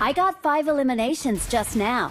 I got 5 eliminations just now.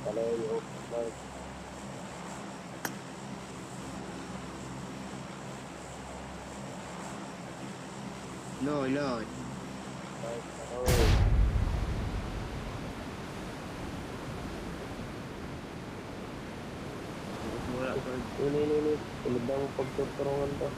Kalayo. Lord, Lord. Wala ko. Ini. Tulad ng pagtuturungan to.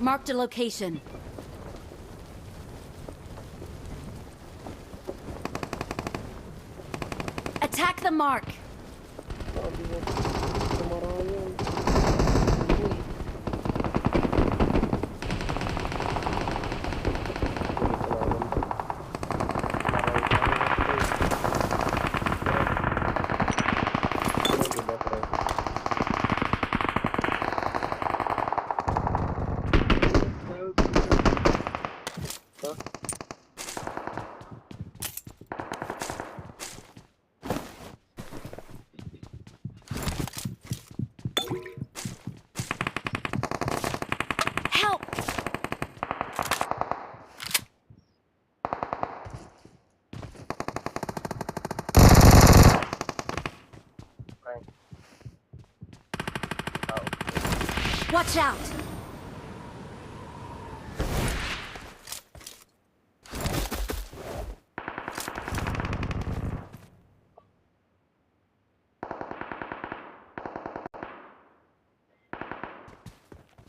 Marked a location. Attack the mark. Sabi mo, sumarayan. Help! Watch out!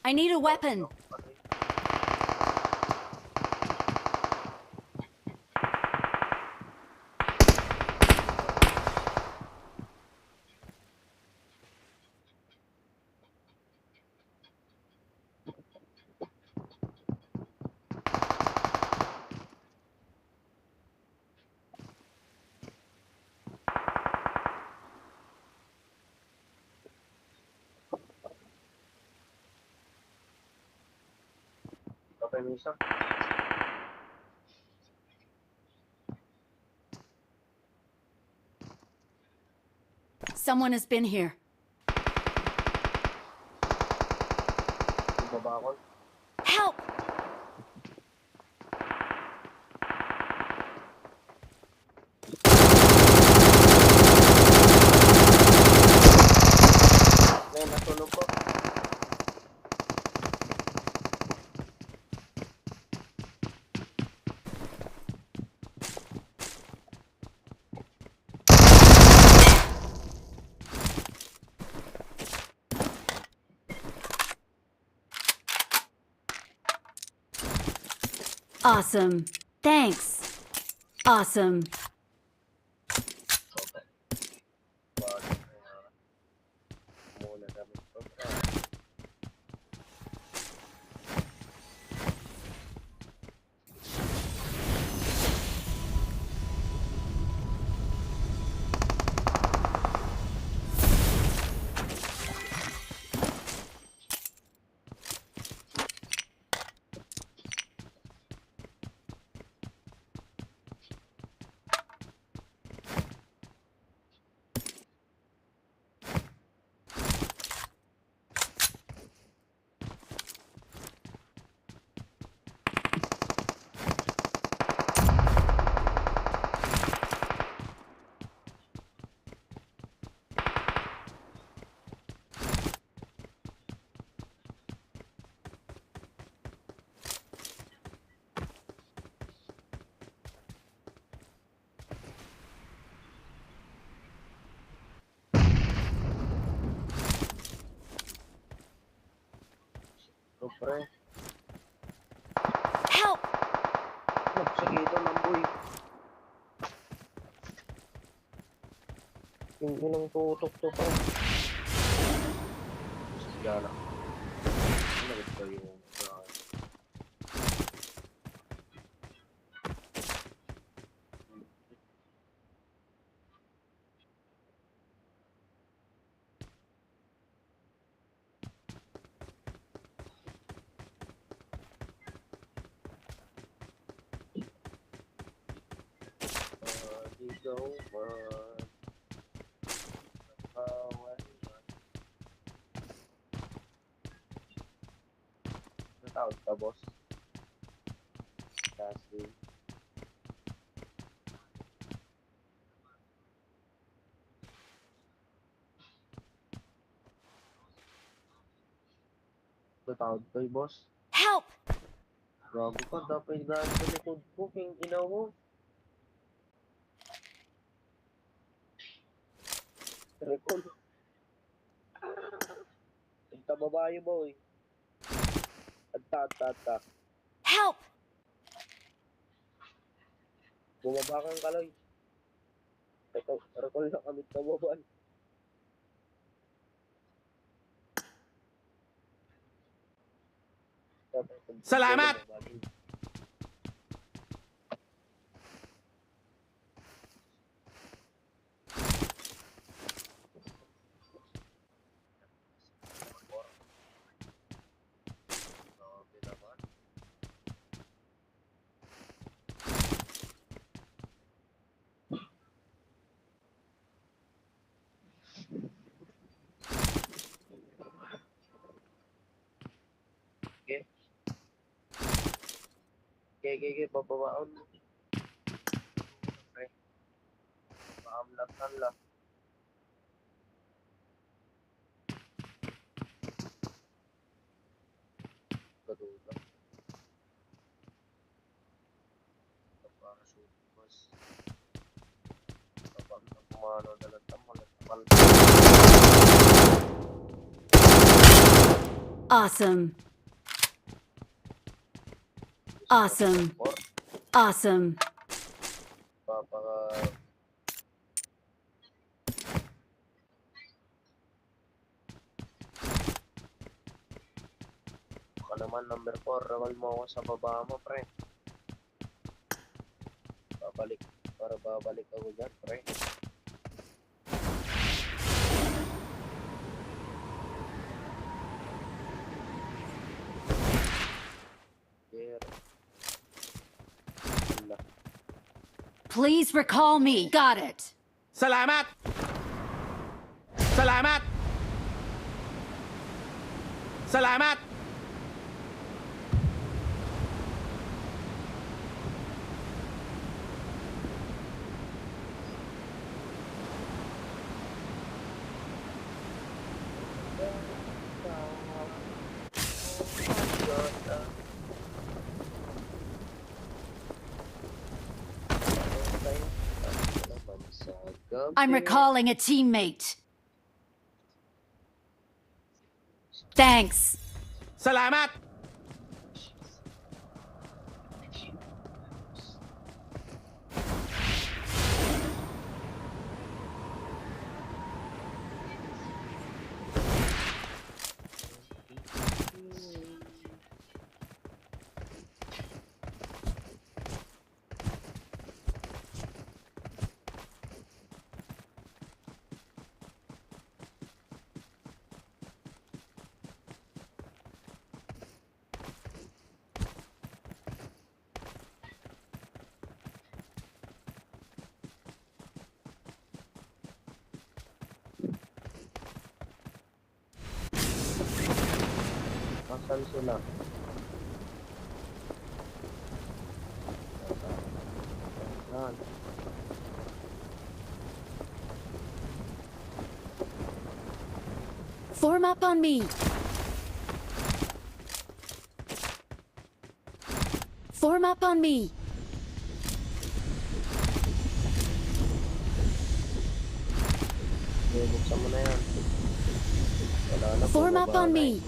I need a weapon. Okay, Misa. Someone has been here. Ibaba ako. Help! Ngayon, natulog ko. Awesome. Thanks. Awesome. Muna gamit ko. Yung inang tutok to pa. Sigala. Ano ba yung... Ikaw man. Bawal man. Natawag ka, boss? Kasi... Natawag ka, boss? Help! Gago ka, dapat gaan sa likod ko, king ina mo. Recall. Ito babae, boy. Adta. Help! Bumaba kang kaloy. Ito, recall na kami sa babae. Salamat! Grabe naman. Okay. Okay, babawaon. Okay. Maamlatan lang. Gaduga. Para sumas. Kapag na pumano na lang tamal. Awesome. Awesome. Awesome. Papaka... Baka naman number 4, rawal mo ako sa baba mo, pre. Babalik ako dyan, pre. There. Wala. Please recall me. Got it. Salamat! Salamat! Salamat! I'm recalling a teammate. Thanks. Salamat! Nasaan sila? Nasaan? Form up on me. Form up on me. Okay, buksan mo na yan. Wala na, Form up bumaba on na me. eh.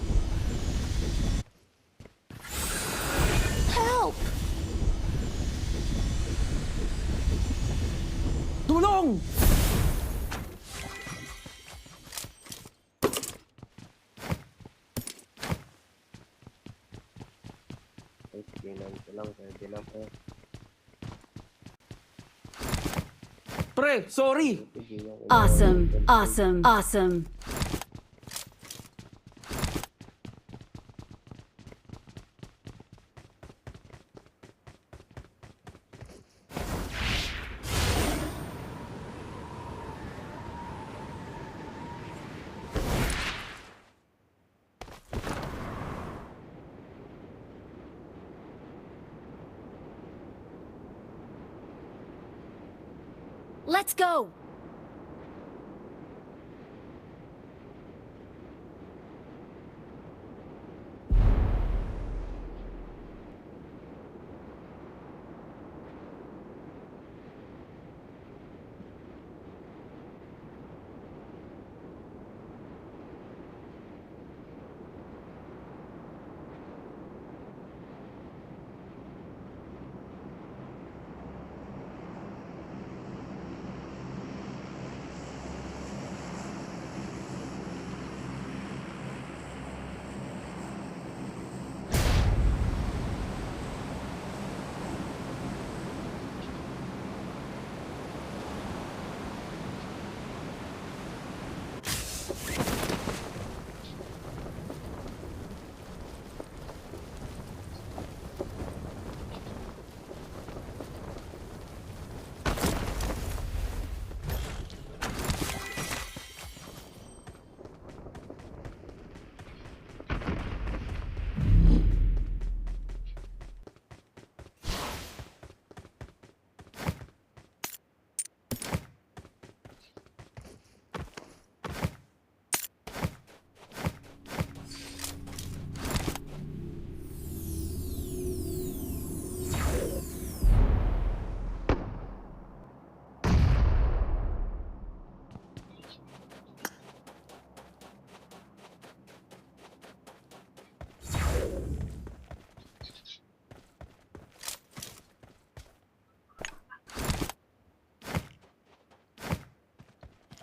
Help! Tulong! Pre, sorry. Tigilan ko na Awesome, yung awesome, awesome. Let's go!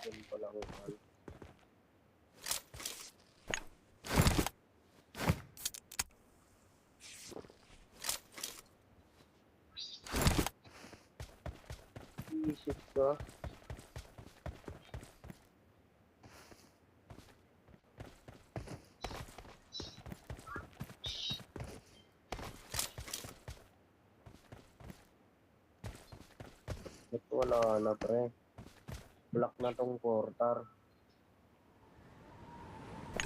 Yan pala ko ano. Isip ka. Ba't wala na pre? Block na tong portar.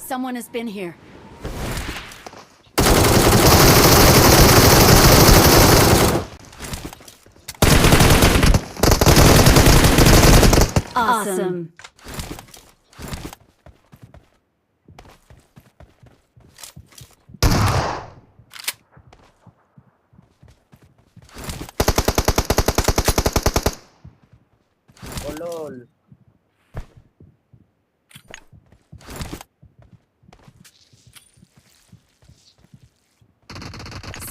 Someone has been here. Awesome. Oh lol.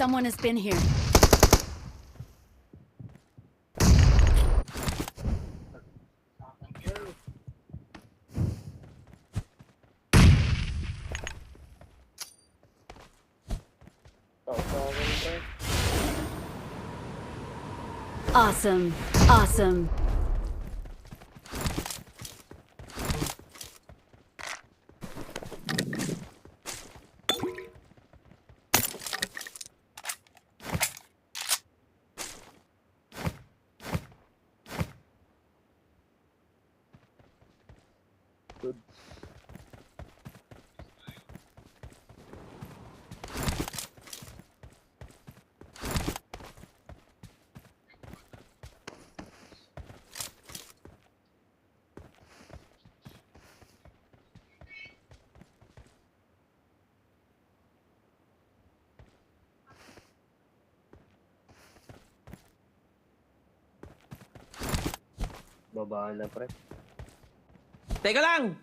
Someone has been here. Tao sa akin pre. Awesome, awesome. Good. Baba na pre. Teka lang!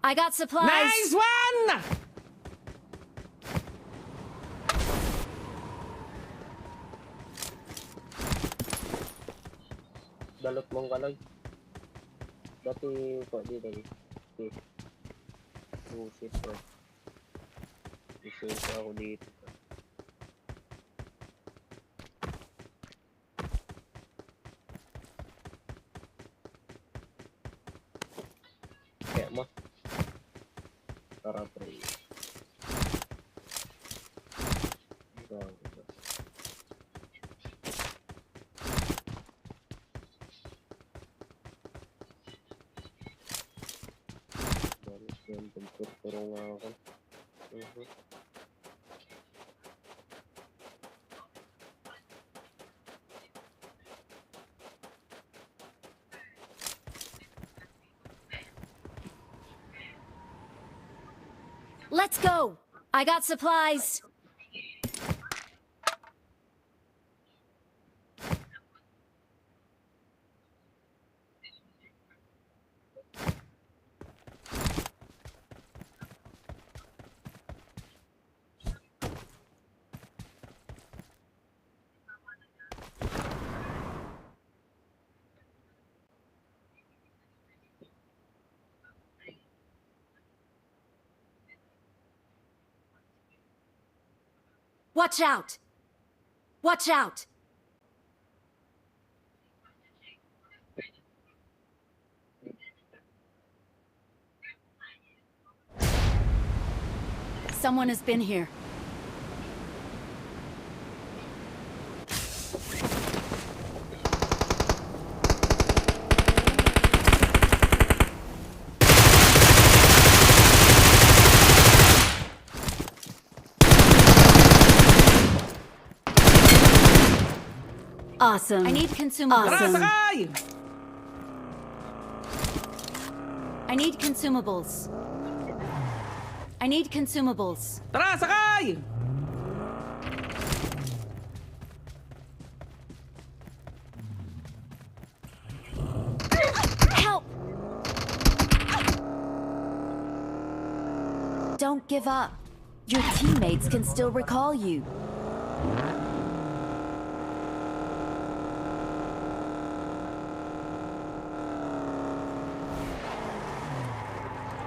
I got supplies. Nice one! Balot mong kalay. Dati ko dito. Okay. Bullshit bro. Isip ako dito. Tara, pre. Grabe. Balis yan, pagturo nga ako. Mhm. Let's go! I got supplies! Watch out! Watch out! Someone has been here. Awesome. I need consumables. Tara, Awesome. sakay! I need consumables. I need consumables. Tara, sakay! Help! Don't give up. Your teammates can still recall you.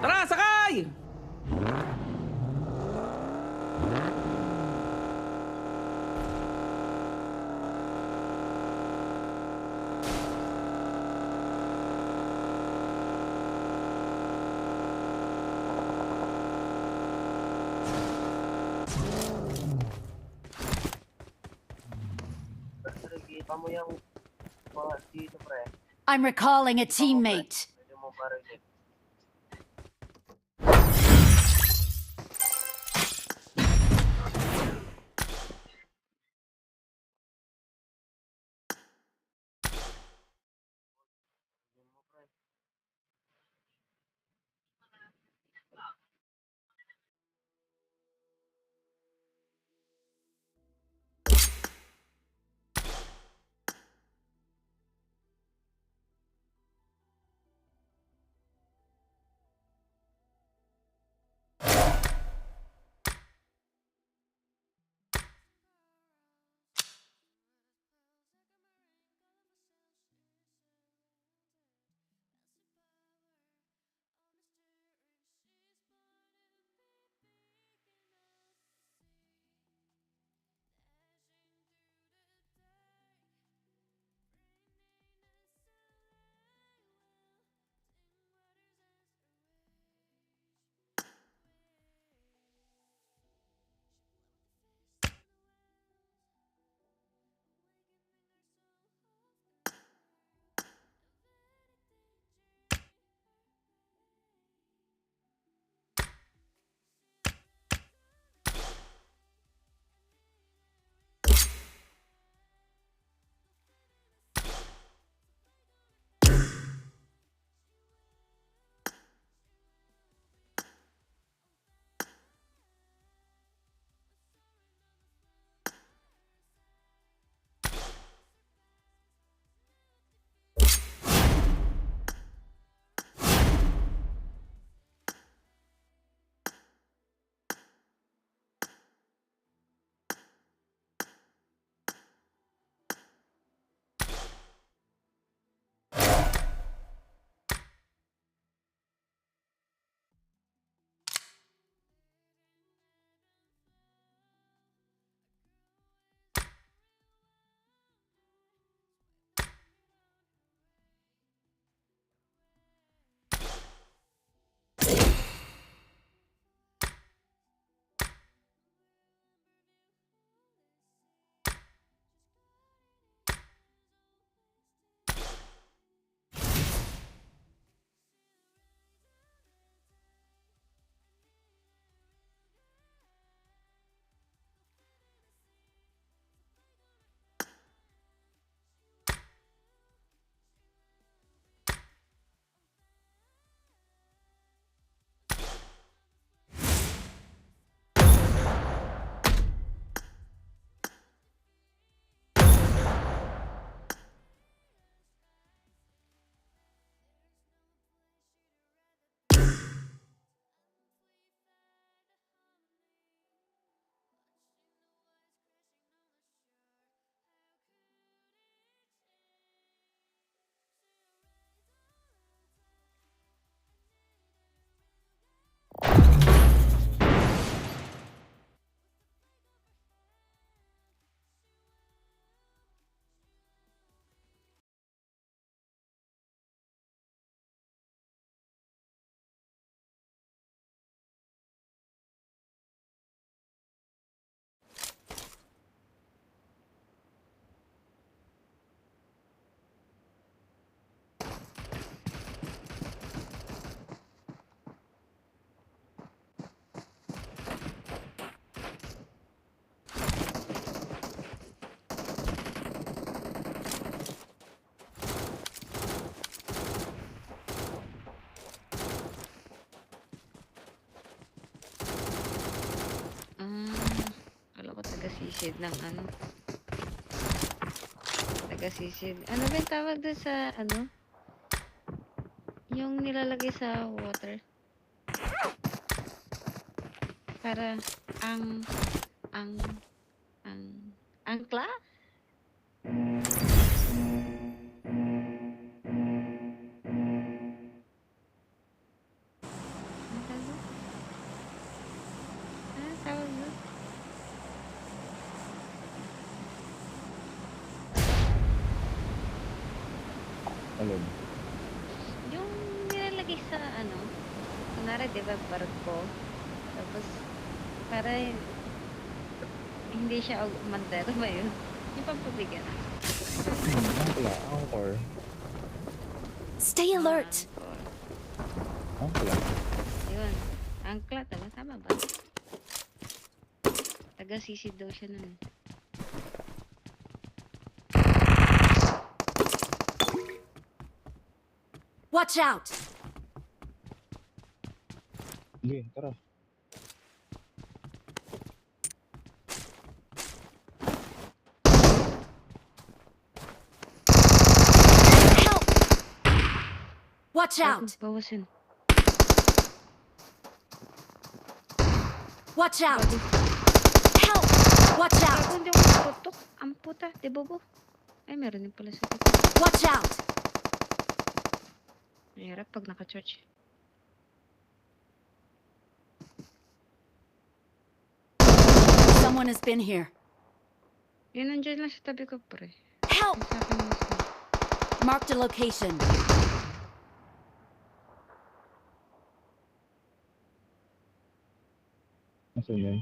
Tara, sakay! Nakikita mo yung mga dito, pre. I'm recalling a teammate. Pwede mo marinig. Sisid ng ano. Taga-sisid. Ano ba yung tawag doon sa ano? Yung nilalagay sa water. Para ang ang ang angkla? Ano tawag doon? Ano tawag doon? Alin? Yung nilalagay sa ano, kunwari, di ba, barko? Tapos, para hindi siya umandar ba yun? Yung pampabigat. Wala. Anchor. Stay alert. Wala. Yun. Angkla, tama ba? Taga-sisid daw siya nun. Watch out. Sige, tara. Help. Watch out. Bawas yun. Watch out. Help. Watch Bago out. hindi ako naputok. Ang puta, di bobo. Ay, meron din pala sa puto. Watch out. Mahirap pag naka-church. Someone has been here. Yun, nandiyan lang sa tabi ko, pre. Help. Sa akin yung snipe. Marked a location. Nasaan yun?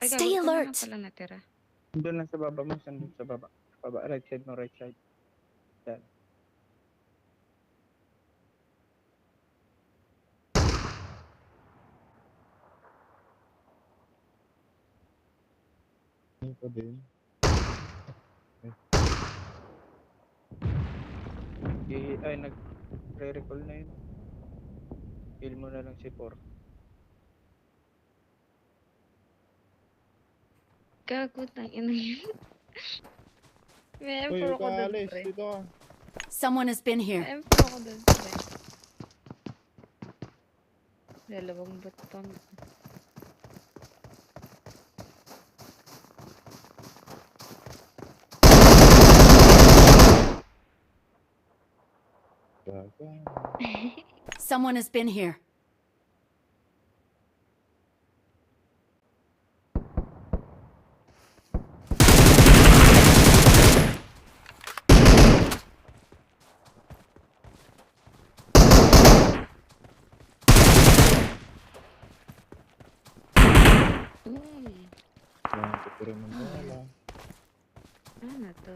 Ay, Stay gago, ito na alert. nga pala natira. Doon lang sa baba mo, sandun sa baba. Baba, right side mo, right side. Yan. Hindi pa din. Ay, nag-re-recall na yun. Kill mo na lang si 4. Gago, tangin na yun. May Uy, M4 huwag ako ka doon, alis. pre. Dito ka. Someone has been here. May M4 ako doon, pre. Dalawang bot pang. Gaga. Someone has been here. Uy, Yan, tuturin ng bola. ano to?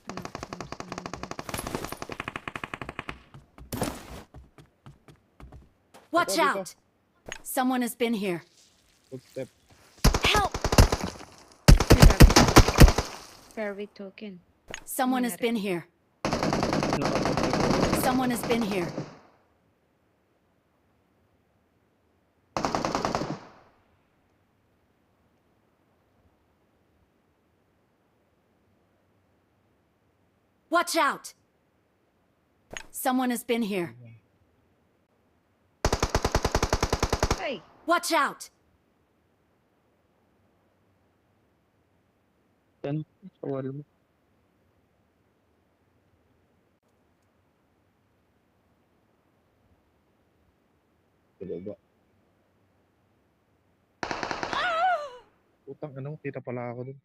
Ano, Watch Dito. out. Someone has been here. Footstep. Help. Fairy token. Someone has been here. Nakapatay. Someone has been here. Watch out. Someone has been here. Ay! Watch out. Yan, sa wall mo. Sa baba. Putang ano, kita pala ako dun.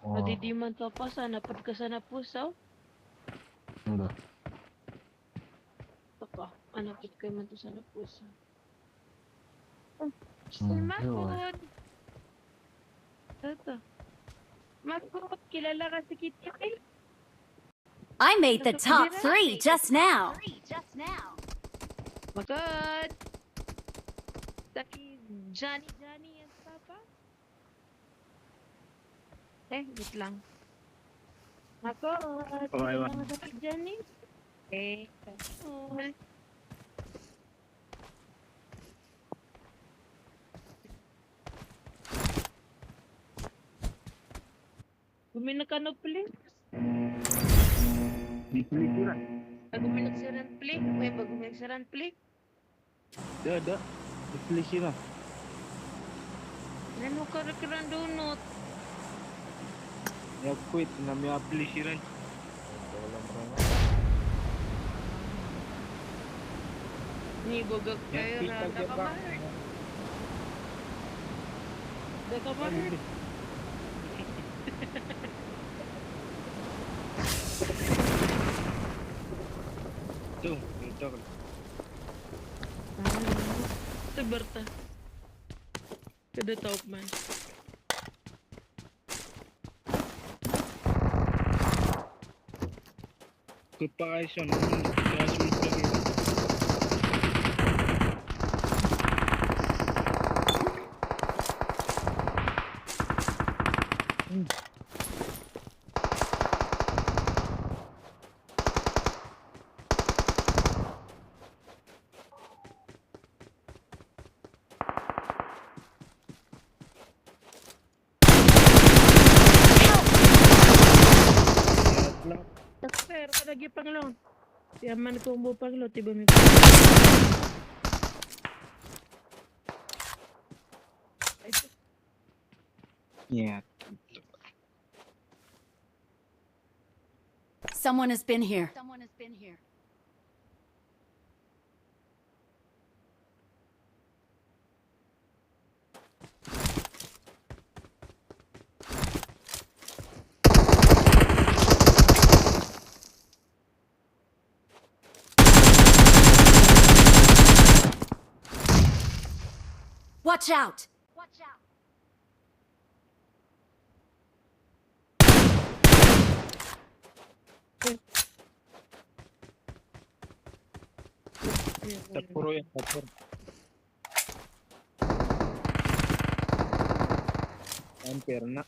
Oh, Di man to pa sana pud ka sana pusaw. enggak. Ito pa. Ano pud kay man to sana pusaw. Hmm, Makod. Ito. Makod, kilala ka si Kitty. I made the top 3 just now. Makod. Taki Johnny yan papa. Wait lang. Makod. Okay, kilala one. ka si Johnny? Oh. Guminog ka no, please. Di pelikuran. Guminog si Ran, please. May guminog si Ran, please. Ada. Di pelikuran. Ano ka rin donut? Ya quit na may pelikuran. Ni gogag Ya kayo quit ra. lagi ba? Daka ba? Tuh, itu. Ito Berta. Kada top man. Preparation. Grassroots lagi. Pero kada gipang lo. Yaman ko mo pang lo tiba mi. Ya. Someone has been here. Watch out! Tapuro ya, tapur. Hampir na.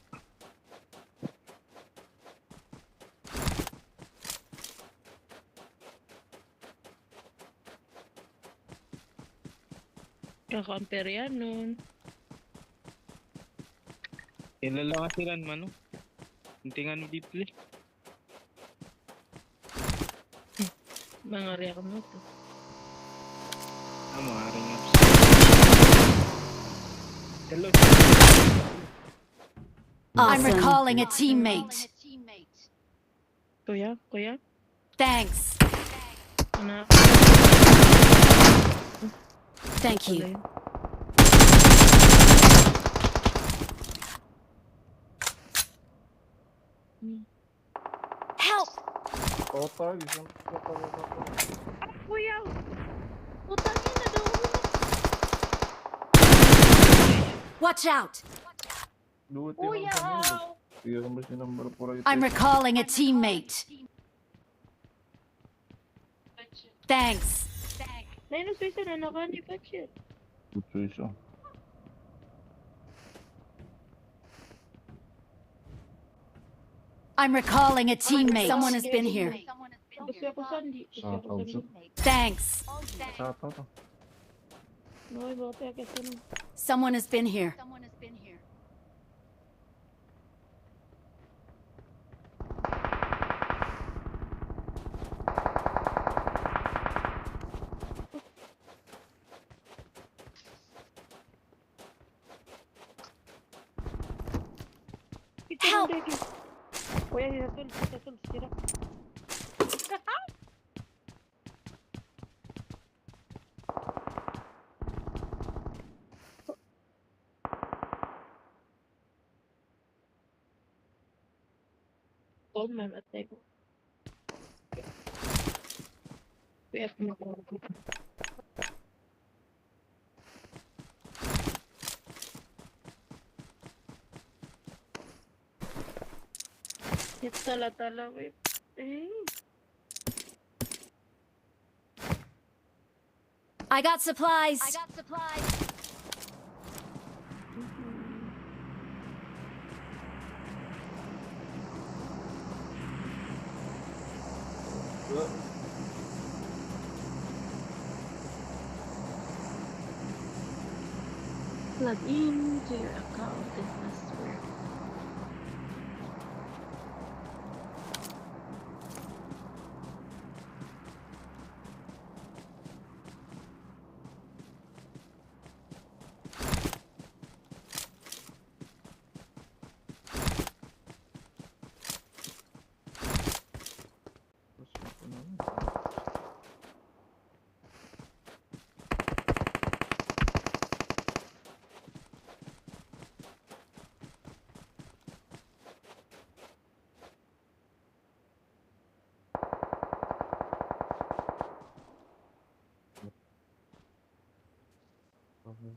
Kaka-ampere yan nun. Kilala ka si Ran, mano? Hintingan mo di play. Mga react mo to. Maaring nga. Hello. I'm recalling a teammate. Kuya? Thanks. Ano? Thank you. Help! Kota, isang Kuya! Utangin na daw. Watch out! Kuya! I'm recalling a teammate. Thanks. Naino suisa na nakani pa siya. I'm recalling a teammate. Someone has been here. Gusto ako sandi. Thanks. Noy, bote ako sino. Someone has been here. Help! Kuya, satul, sira. ko, mamatay ko. Piyat mo ko. It's tala-tala, wait. Eh. I got supplies. Log in to your account and password.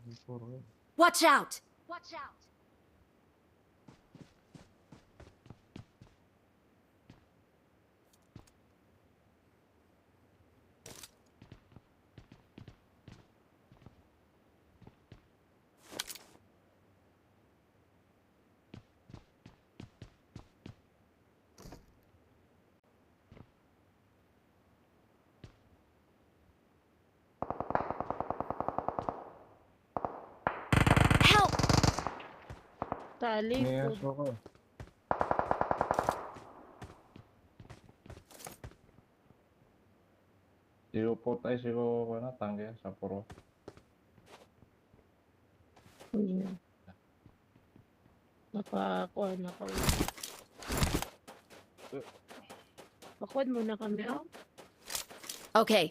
Gusto ko naman. Watch out. Help. Tali May ko. aso ko. Sigo po tayo, sigo ko na, tangke, sa puro. Ayan. Nakakuha na kami. Pakuha muna kami. Oh. Okay.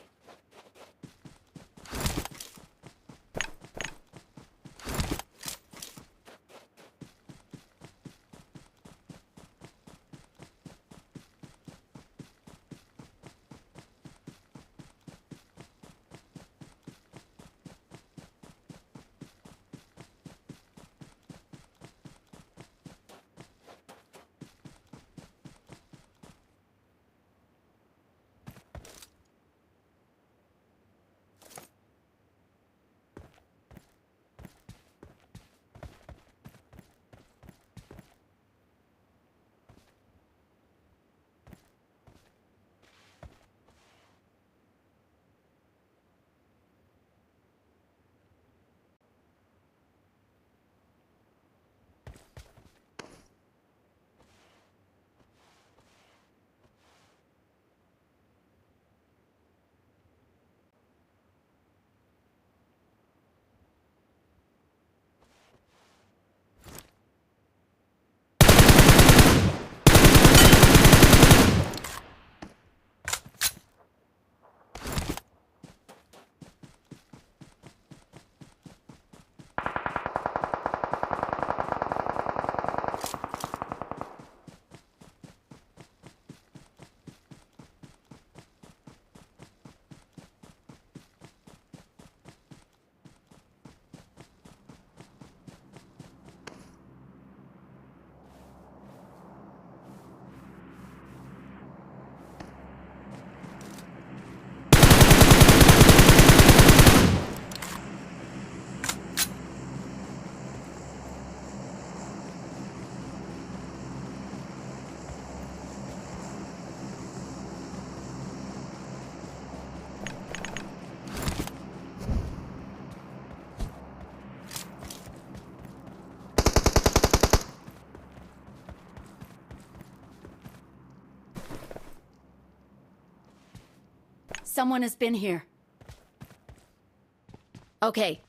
Someone has been here. Okay.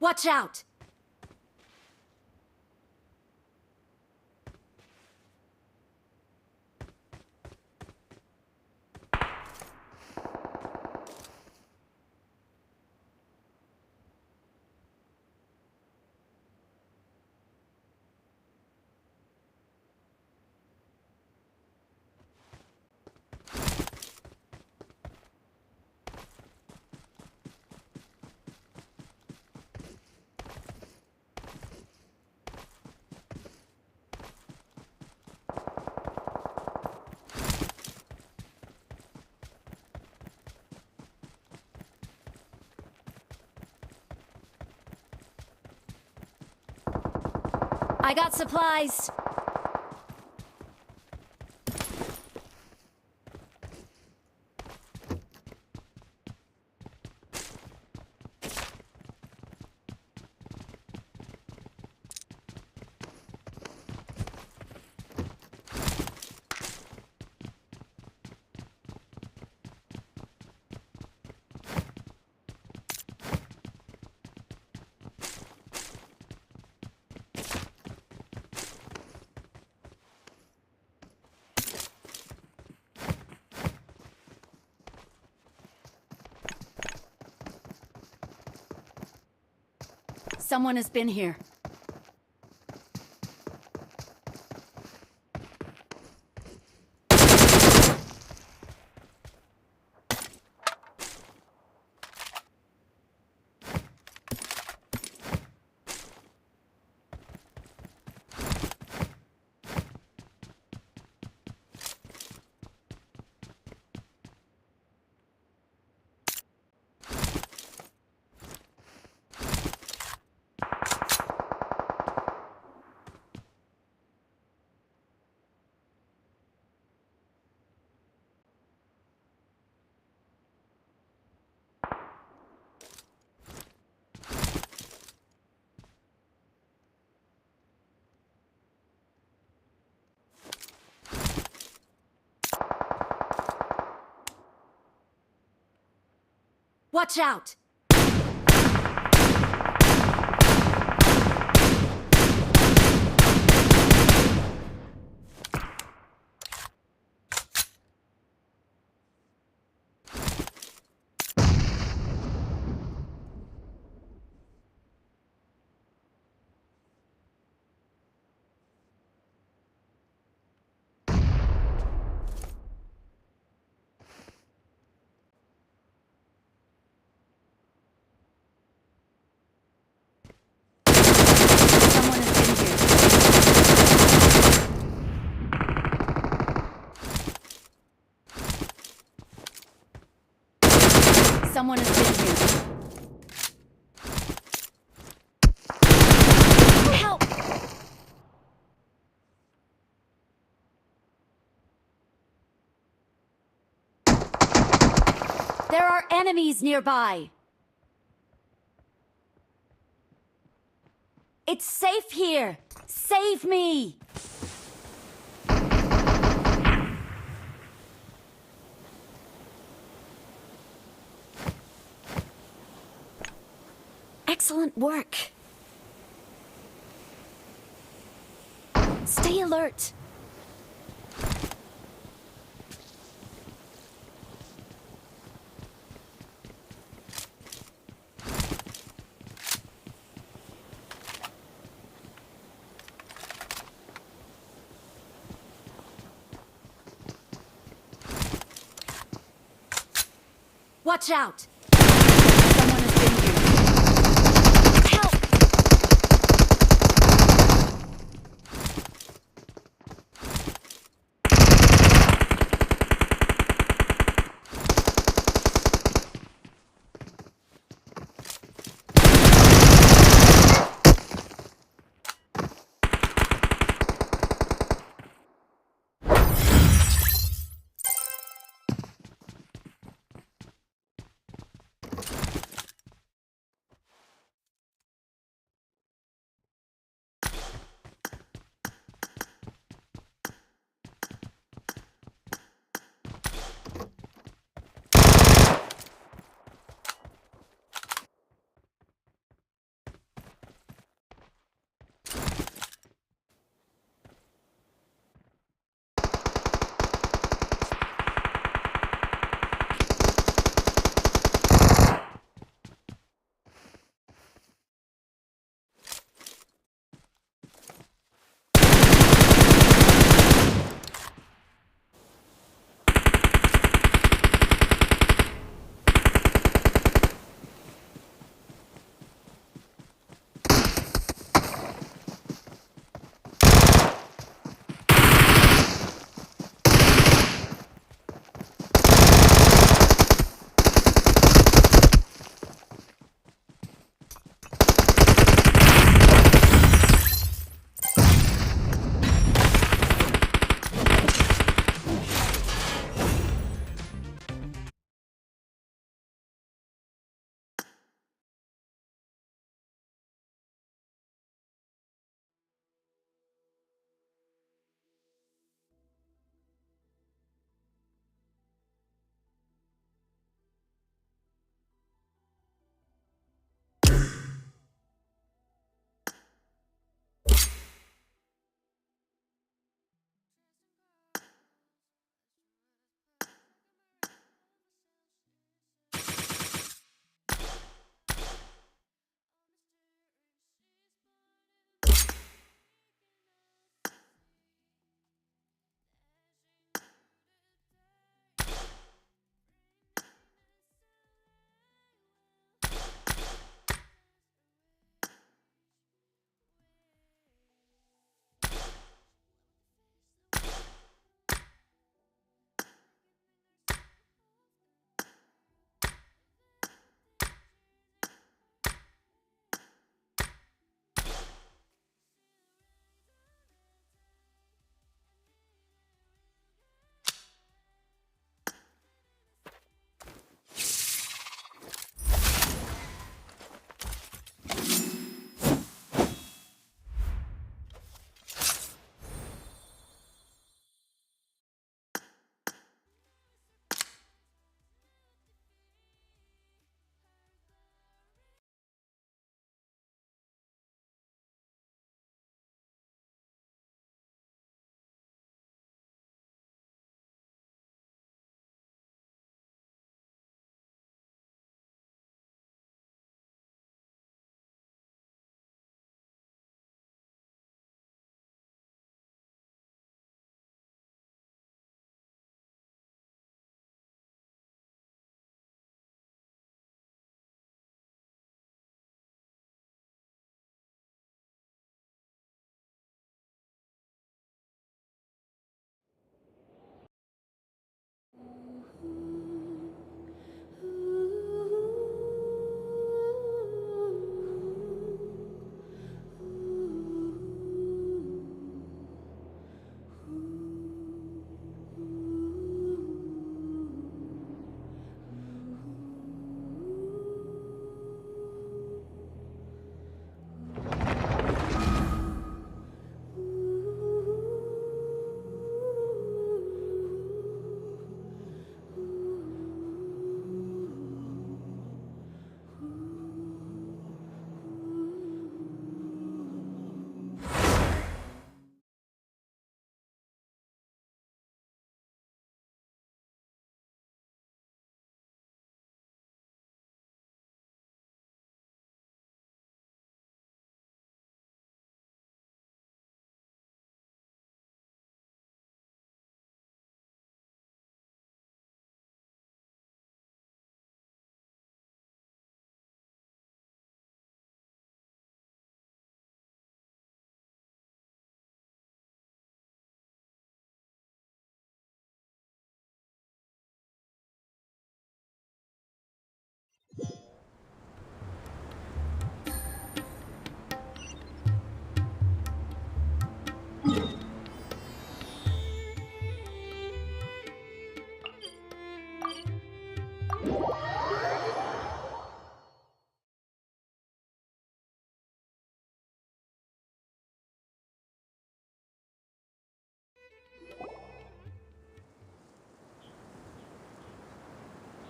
Watch out! I got supplies. Someone has been here. Watch out! Someone has been here. Someone has been here. Help! There are enemies nearby. It's safe here. Save me! Excellent work. Stay alert. Watch out! Someone has been here. Help!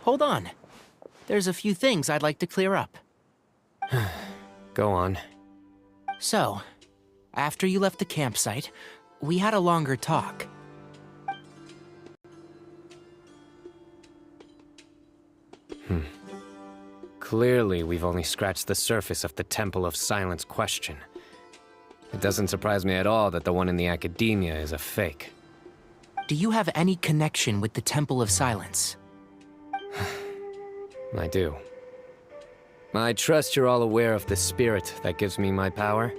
Hold on. There's a few things I'd like to clear up. Go on. So, after you left the campsite, we had a longer talk. Clearly, we've only scratched the surface of the Temple of Silence question. It doesn't surprise me at all that the one in the academia is a fake. Do you have any connection with the Temple of Silence? I do. I trust you're all aware of the spirit that gives me my power.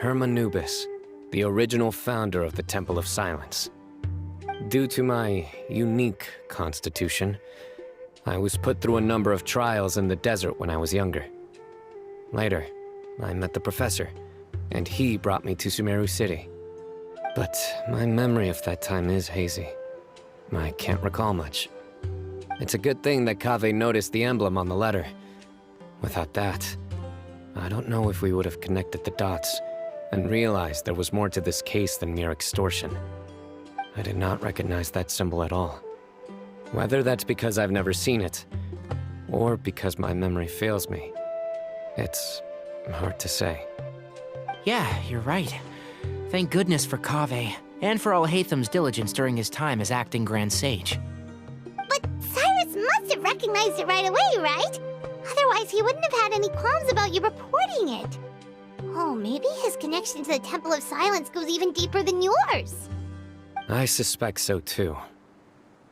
Hermanubis, the original founder of the Temple of Silence. Due to my unique constitution, I was put through a number of trials in the desert when I was younger. Later, I met the professor, and he brought me to Sumeru City. But my memory of that time is hazy. I can't recall much. It's a good thing that Kaveh noticed the emblem on the letter. Without that, I don't know if we would have connected the dots and realized there was more to this case than mere extortion. I did not recognize that symbol at all. Whether that's because I've never seen it, or because my memory fails me, it's hard to say. Yeah, you're right. Thank goodness for Kaveh, and for Alhaitham's diligence during his time as acting Grand Sage. But Cyrus must have recognized it right away, right? Otherwise, he wouldn't have had any qualms about you reporting it. Oh, maybe his connection to the Temple of Silence goes even deeper than yours. I suspect so too.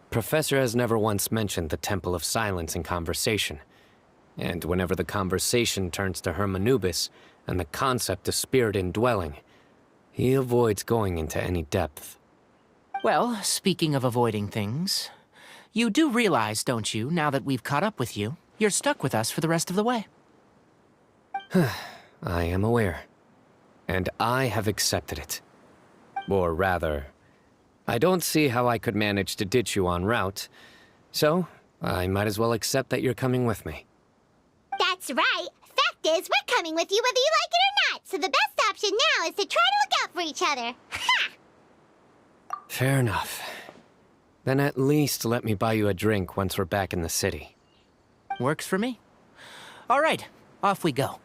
Professor has never once mentioned the Temple of Silence in conversation. And whenever the conversation turns to Hermanubis and the concept of spirit indwelling, he avoids going into any depth. Well, speaking of avoiding things, you do realize, don't you, now that we've caught up with you, you're stuck with us for the rest of the way? I am aware. And I have accepted it. Or rather, I don't see how I could manage to ditch you en route, so I might as well accept that you're coming with me. That's right. Fact is, we're coming with you whether you like it or not, so the best option now is to try to look out for each other. Ha! Fair enough. Then at least let me buy you a drink once we're back in the city. Works for me. All right, off we go.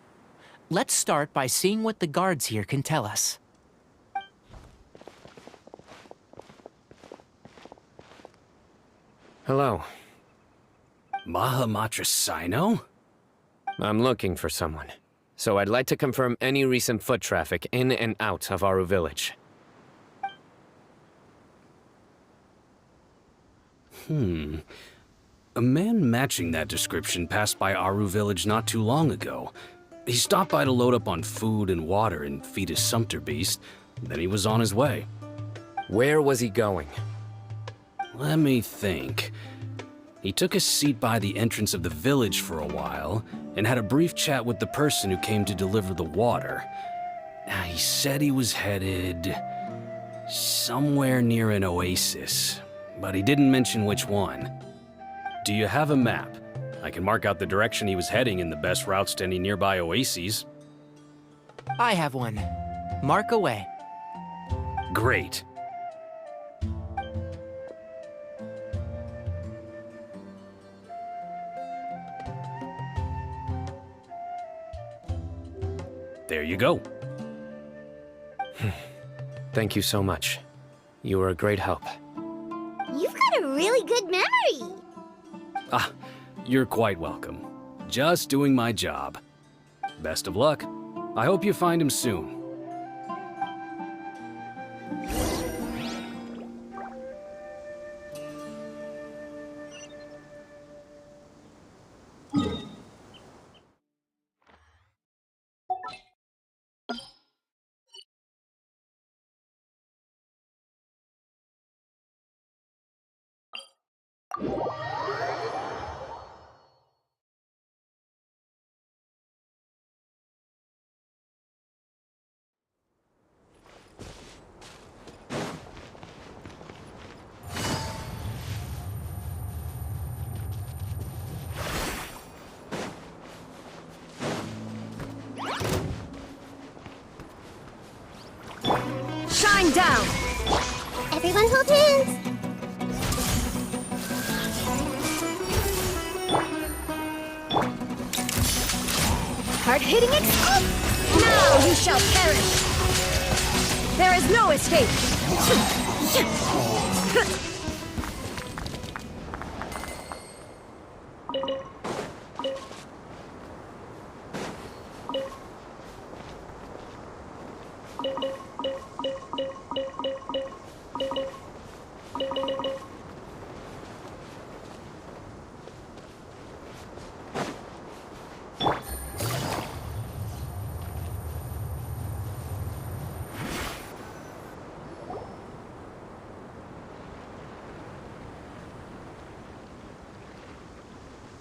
Let's start by seeing what the guards here can tell us. Hello. Mahamatra Sino? I'm looking for someone, so I'd like to confirm any recent foot traffic in and out of Aru Village. A man matching that description passed by Aru Village not too long ago. He stopped by to load up on food and water and feed his sumpter beast, then he was on his way. Where was he going? Let me think. He took a seat by the entrance of the village for a while, and had a brief chat with the person who came to deliver the water. He said he was headed somewhere near an oasis, but he didn't mention which one. Do you have a map? I can mark out the direction he was heading and the best routes to any nearby oases. I have one. Mark away. Great. There you go. Thank you so much. You were a great help. You've got a really good memory. Ah, you're quite welcome. Just doing my job. Best of luck. I hope you find him soon. down! Everyone hold hands. Hard-hitting explode! Now you shall perish! There is no escape!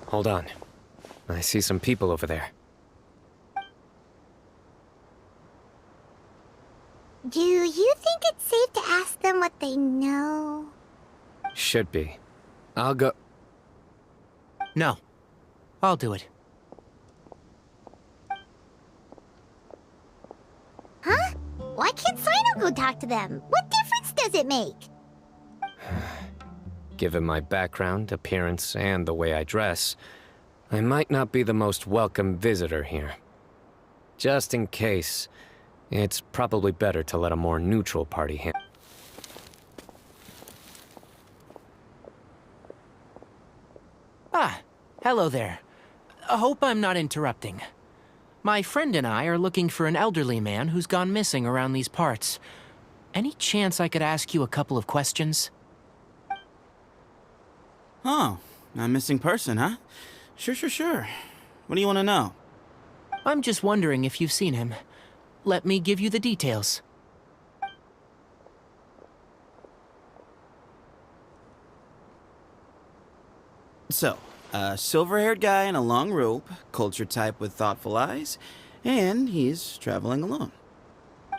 Hold on. I see some people over there. Do you think it's safe to ask them what they know? Should be. I'll go. No. I'll do it. Huh? Why can't Sino go talk to them? What difference does it make? Given my background, appearance, and the way I dress, I might not be the most welcome visitor here. Just in case, it's probably better to let a more neutral party handle. Ah, hello there. I hope I'm not interrupting. My friend and I are looking for an elderly man who's gone missing around these parts. Any chance I could ask you a couple of questions? Oh, a missing person, huh? Sure. What do you want to know? I'm just wondering if you've seen him. Let me give you the details. So, a silver-haired guy in a long robe, culture type with thoughtful eyes, and he's traveling alone.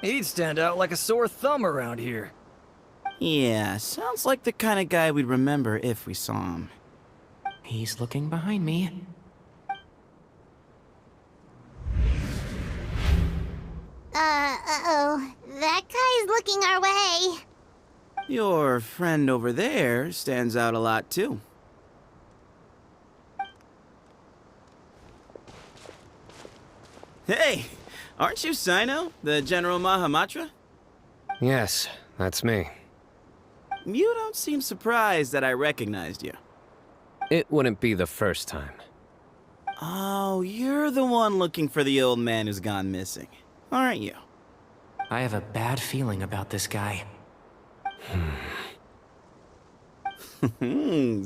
He'd stand out like a sore thumb around here. Yeah, sounds like the kind of guy we'd remember if we saw him. He's looking behind me. Uh-oh. That guy's looking our way. Your friend over there stands out a lot, too. Hey, aren't you Sino, the General Mahamatra? Yes, that's me. You don't seem surprised that I recognized you. It wouldn't be the first time. Oh, you're the one looking for the old man who's gone missing, aren't you? I have a bad feeling about this guy.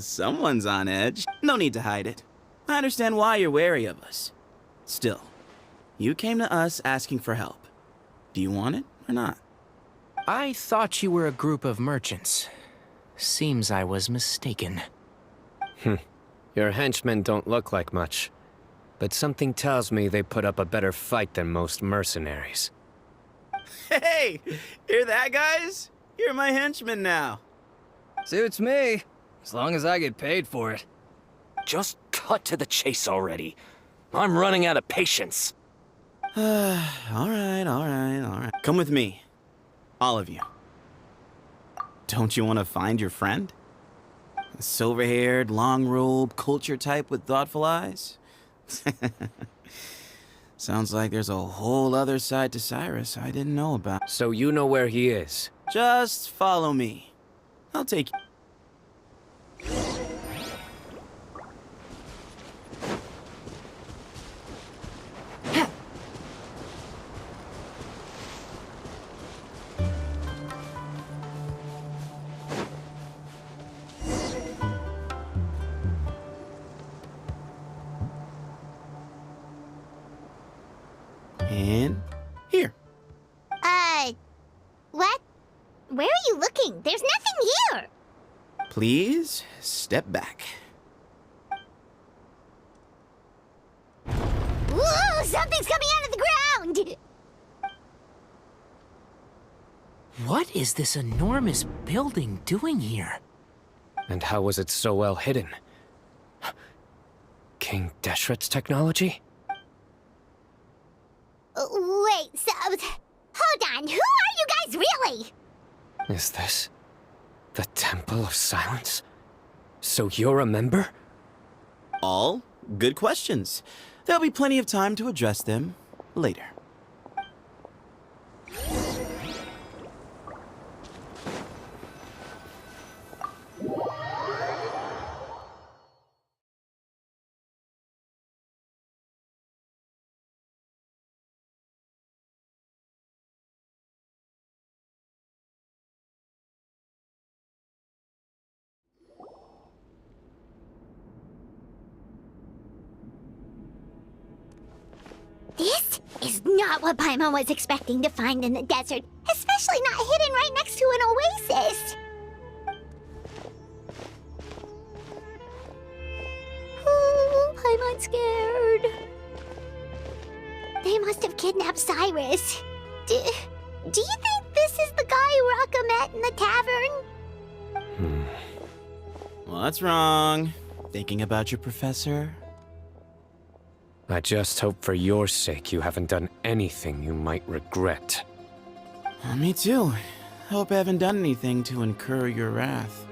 Someone's on edge. No need to hide it. I understand why you're wary of us. Still, you came to us asking for help. Do you want it or not? I thought you were a group of merchants. Seems I was mistaken. Your henchmen don't look like much, but something tells me they put up a better fight than most mercenaries. Hey! Hear that, guys? You're my henchmen now. Suits me, as long as I get paid for it. Just cut to the chase already. I'm running out of patience. All right. Come with me. All of you. Don't you want to find your friend? A silver-haired, long-robe, culture type with thoughtful eyes? Sounds like there's a whole other side to Cyrus I didn't know about. So you know where he is? Just follow me. I'll take you. And here. What? Where are you looking? There's nothing here. Please step back. Whoa, something's coming out of the ground! What is this enormous building doing here? And how was it so well hidden? King Deshret's technology? Wait, so... Hold on, who are you guys really? Is this the Temple of Silence? So you're a member? All good questions. There'll be plenty of time to address them later. This is not what Paimon was expecting to find in the desert, especially not hidden right next to an oasis. Oh, Paimon's scared. They must have kidnapped Cyrus. Do you think this is the guy Raka met in the tavern? What's wrong? Thinking about your professor? I just hope for your sake you haven't done anything you might regret. Me too. Hope I haven't done anything to incur your wrath.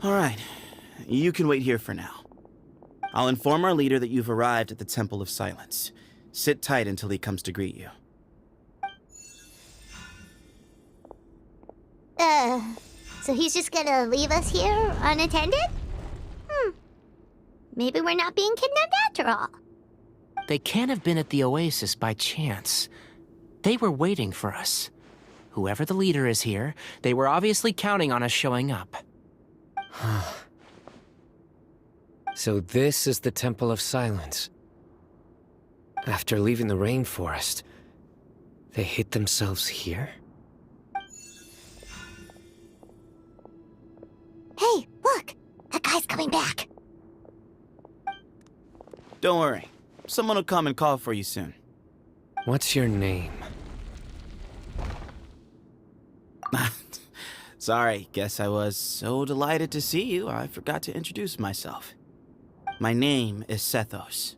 All right, you can wait here for now. I'll inform our leader that you've arrived at the Temple of Silence. Sit tight until he comes to greet you. So he's just gonna leave us here unattended? Maybe we're not being kidnapped after all. They can't have been at the oasis by chance. They were waiting for us. Whoever the leader is here, they were obviously counting on us showing up. So this is the Temple of Silence. After leaving the rainforest, they hid themselves here? Hey, look! That guy's coming back. Don't worry. Someone will come and call for you soon. What's your name? Sorry, guess I was so delighted to see you, I forgot to introduce myself. My name is Sethos.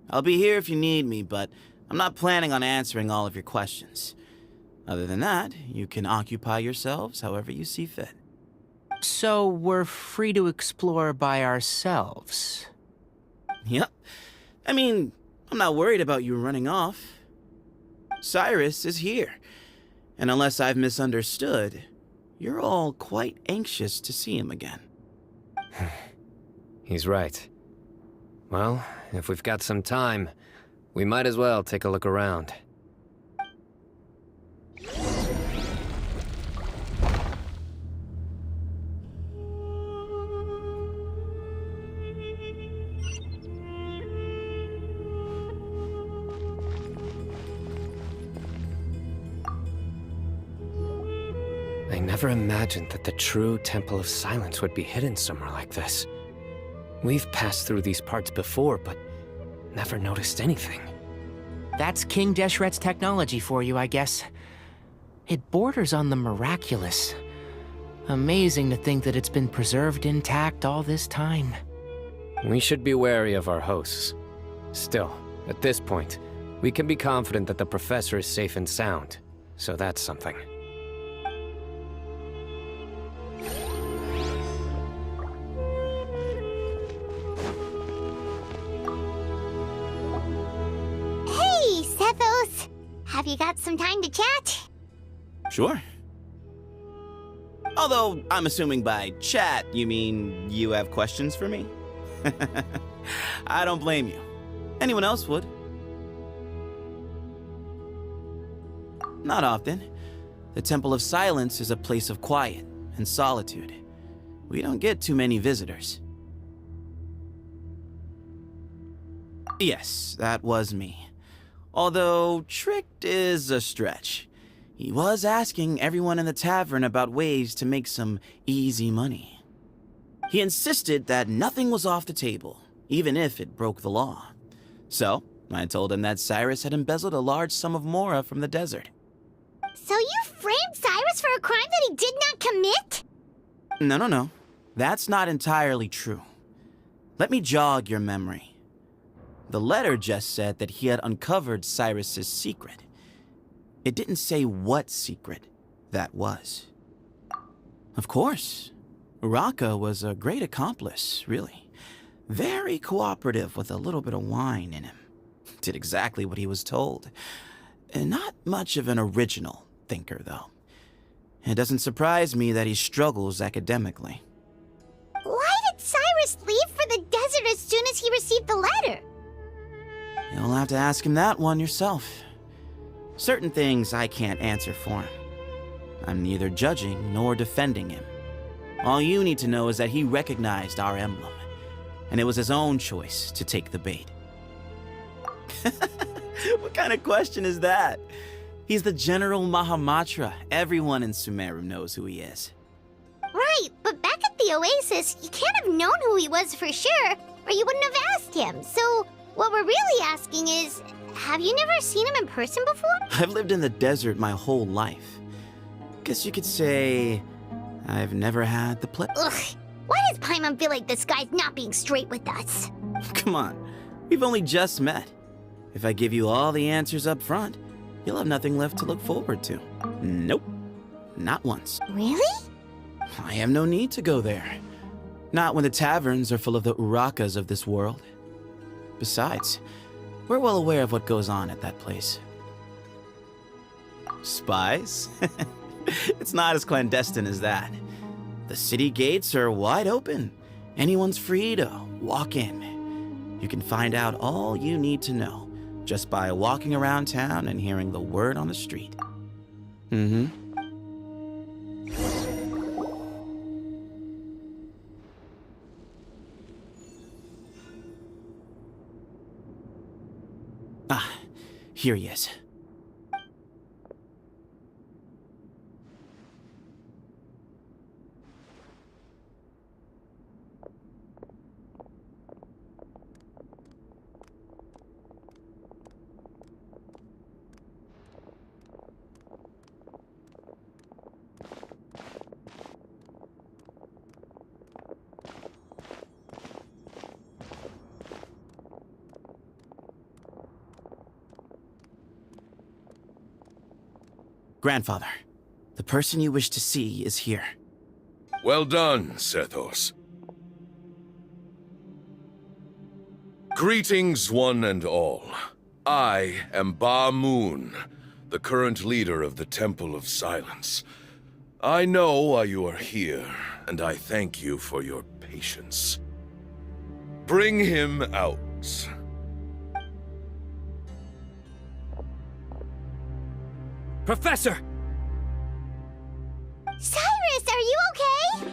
I'll be here if you need me, but I'm not planning on answering all of your questions. Other than that, you can occupy yourselves however you see fit. So we're free to explore by ourselves. Yep. I mean, I'm not worried about you running off. Cyrus is here, and unless I've misunderstood, you're all quite anxious to see him again. He's right. Well, if we've got some time, we might as well take a look around. I never imagined that the true Temple of Silence would be hidden somewhere like this. We've passed through these parts before, but never noticed anything. That's King Deshret's technology for you, I guess. It borders on the miraculous. Amazing to think that it's been preserved intact all this time. We should be wary of our hosts. Still, at this point, we can be confident that the professor is safe and sound, so that's something. Hey, Sethos! Have you got some time to chat? Sure. Although, I'm assuming by chat, you mean you have questions for me? I don't blame you. Anyone else would. Not often. The Temple of Silence is a place of quiet and solitude. We don't get too many visitors. Yes, that was me. Although, tricked is a stretch. He was asking everyone in the tavern about ways to make some easy money. He insisted that nothing was off the table, even if it broke the law. So, I told him that Cyrus had embezzled a large sum of mora from the desert. So you framed Cyrus for a crime that he did not commit? No. That's not entirely true. Let me jog your memory. The letter just said that he had uncovered Cyrus's secret. It didn't say what secret that was. Of course, Uraka was a great accomplice, really. Very cooperative with a little bit of wine in him. Did exactly what he was told. And not much of an original thinker, though. It doesn't surprise me that he struggles academically. Why did Cyrus leave for the desert as soon as he received the letter? You'll have to ask him that one yourself. Certain things I can't answer for him. I'm neither judging nor defending him. All you need to know is that he recognized our emblem, and it was his own choice to take the bait. What kind of question is that? He's the General Mahamatra. Everyone in Sumeru knows who he is. Right, but back at the Oasis, you can't have known who he was for sure, or you wouldn't have asked him. So, what we're really asking is, have you never seen him in person before? I've lived in the desert my whole life. Guess you could say I've never had the pleasure. Ugh, why does Paimon feel like this guy's not being straight with us? Come on, we've only just met. If I give you all the answers up front, you'll have nothing left to look forward to. Nope, not once. Really? I have no need to go there. Not when the taverns are full of the Urakas of this world. Besides, we're well aware of what goes on at that place. Spies? It's not as clandestine as that. The city gates are wide open. Anyone's free to walk in. You can find out all you need to know just by walking around town and hearing the word on the street. Ah, here he is. Grandfather, the person you wish to see is here. Well done, Sethos. Greetings, one and all. I am Ba Moon, the current leader of the Temple of Silence. I know why you are here, and I thank you for your patience. Bring him out. Professor! Cyrus, are you okay?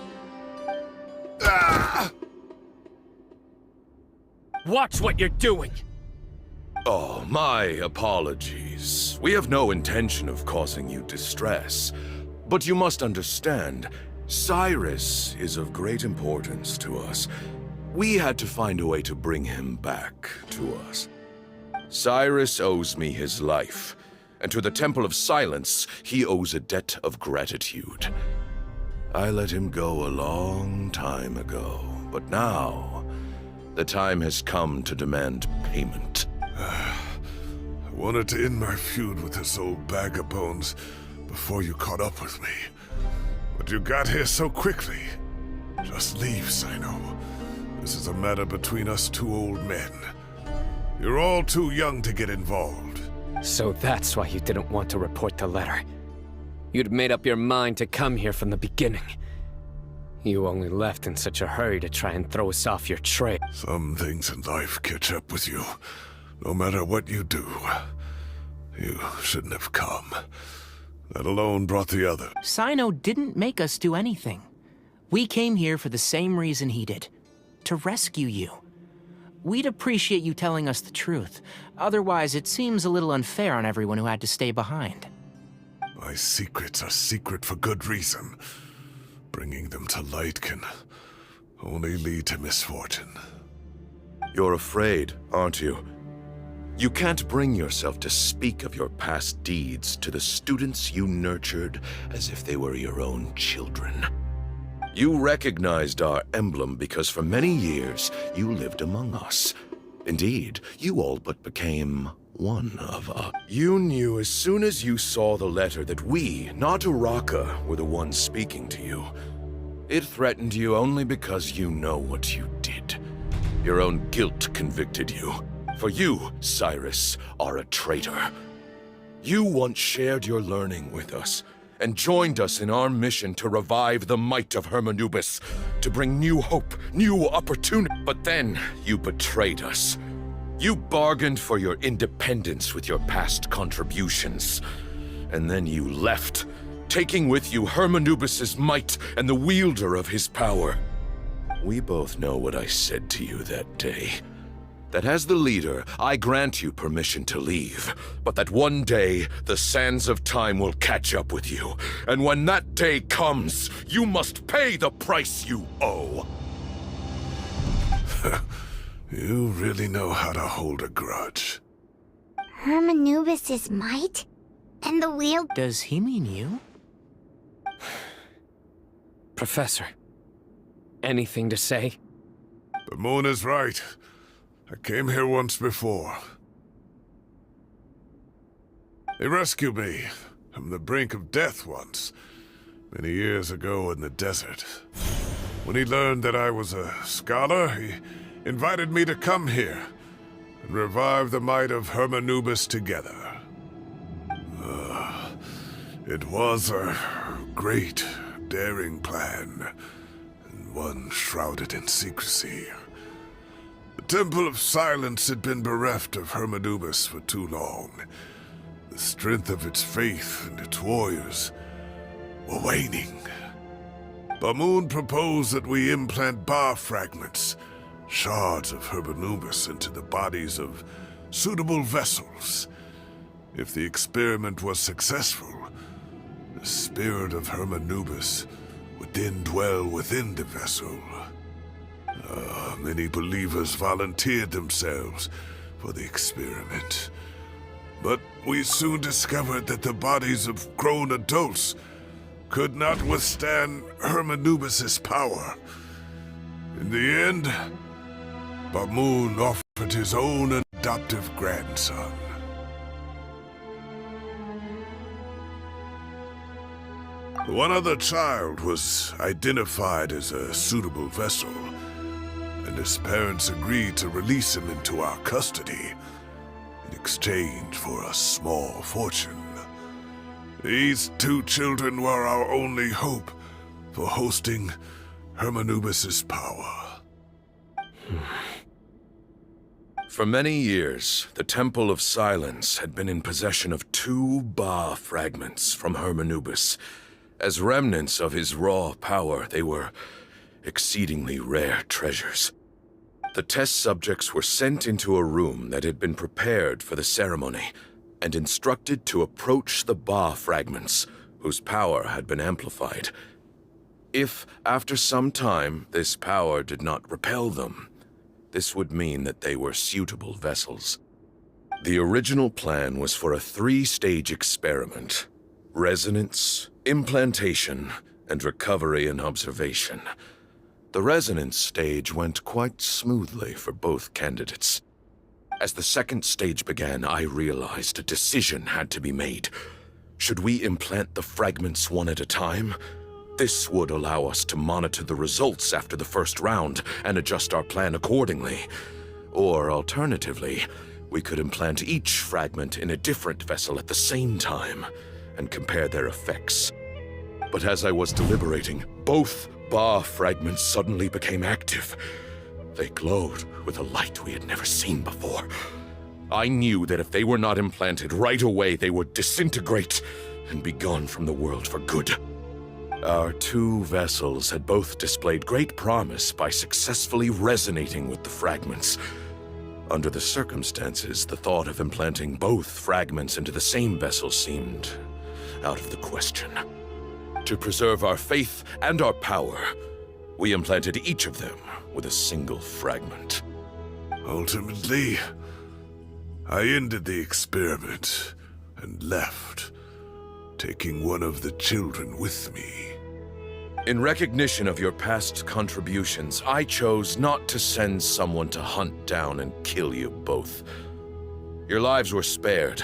Ah! Watch what you're doing! Oh, my apologies. We have no intention of causing you distress. But you must understand, Cyrus is of great importance to us. We had to find a way to bring him back to us. Cyrus owes me his life, and to the Temple of Silence, he owes a debt of gratitude. I let him go a long time ago, but now, the time has come to demand payment. I wanted to end my feud with this old bag of bones before you caught up with me. But you got here so quickly. Just leave, Sino. This is a matter between us two old men. You're all too young to get involved. So that's why you didn't want to report the letter. You'd made up your mind to come here from the beginning. You only left in such a hurry to try and throw us off your trail. Some things in life catch up with you. No matter what you do, you shouldn't have come. That alone brought the other. Sino didn't make us do anything. We came here for the same reason he did. To rescue you. We'd appreciate you telling us the truth. Otherwise, it seems a little unfair on everyone who had to stay behind. My secrets are secret for good reason. Bringing them to light can only lead to misfortune. You're afraid, aren't you? You can't bring yourself to speak of your past deeds to the students you nurtured as if they were your own children. You recognized our emblem because for many years you lived among us. Indeed, you all but became one of us. You knew as soon as you saw the letter that we, not Uraka, were the ones speaking to you. It threatened you only because you know what you did. Your own guilt convicted you. For you, Cyrus, are a traitor. You once shared your learning with us, and joined us in our mission to revive the might of Hermanubis, to bring new hope, new opportunity. But then, you betrayed us. You bargained for your independence with your past contributions. And then you left, taking with you Hermanubis' might and the wielder of his power. We both know what I said to you that day. That as the leader, I grant you permission to leave, but that one day, the sands of time will catch up with you. And when that day comes, you must pay the price you owe. You really know how to hold a grudge. Hermanubis' might? And the wheel? Does he mean you? Professor, anything to say? The moon is right. I came here once before. He rescued me from the brink of death once, many years ago in the desert. When he learned that I was a scholar, he invited me to come here and revive the might of Hermanubis together. It was a great, daring plan, and one shrouded in secrecy. The Temple of Silence had been bereft of Hermanubis for too long. The strength of its faith and its warriors were waning. Bamoon proposed that we implant Ba fragments, shards of Hermanubis, into the bodies of suitable vessels. If the experiment was successful, the spirit of Hermanubis would then dwell within the vessel. Many believers volunteered themselves for the experiment. But we soon discovered that the bodies of grown adults could not withstand Hermanubis' power. In the end, Bamoon offered his own adoptive grandson. One other child was identified as a suitable vessel, and his parents agreed to release him into our custody in exchange for a small fortune. These two children were our only hope for hosting Hermanubis' power. For many years, the Temple of Silence had been in possession of 2 Ba fragments from Hermanubis. As remnants of his raw power, they were exceedingly rare treasures. The test subjects were sent into a room that had been prepared for the ceremony and instructed to approach the Ba fragments, whose power had been amplified. If, after some time, this power did not repel them, this would mean that they were suitable vessels. The original plan was for a 3-stage experiment: resonance, implantation, and recovery and observation. The resonance stage went quite smoothly for both candidates. As the 2nd stage began, I realized a decision had to be made. Should we implant the fragments one at a time? This would allow us to monitor the results after the first round and adjust our plan accordingly. Or alternatively, we could implant each fragment in a different vessel at the same time and compare their effects. But as I was deliberating, both Ba fragments suddenly became active. They glowed with a light we had never seen before. I knew that if they were not implanted right away, they would disintegrate and be gone from the world for good. Our two vessels had both displayed great promise by successfully resonating with the fragments. Under the circumstances, the thought of implanting both fragments into the same vessel seemed out of the question. To preserve our faith and our power, we implanted each of them with a single fragment. Ultimately, I ended the experiment and left, taking one of the children with me. In recognition of your past contributions, I chose not to send someone to hunt down and kill you both. Your lives were spared,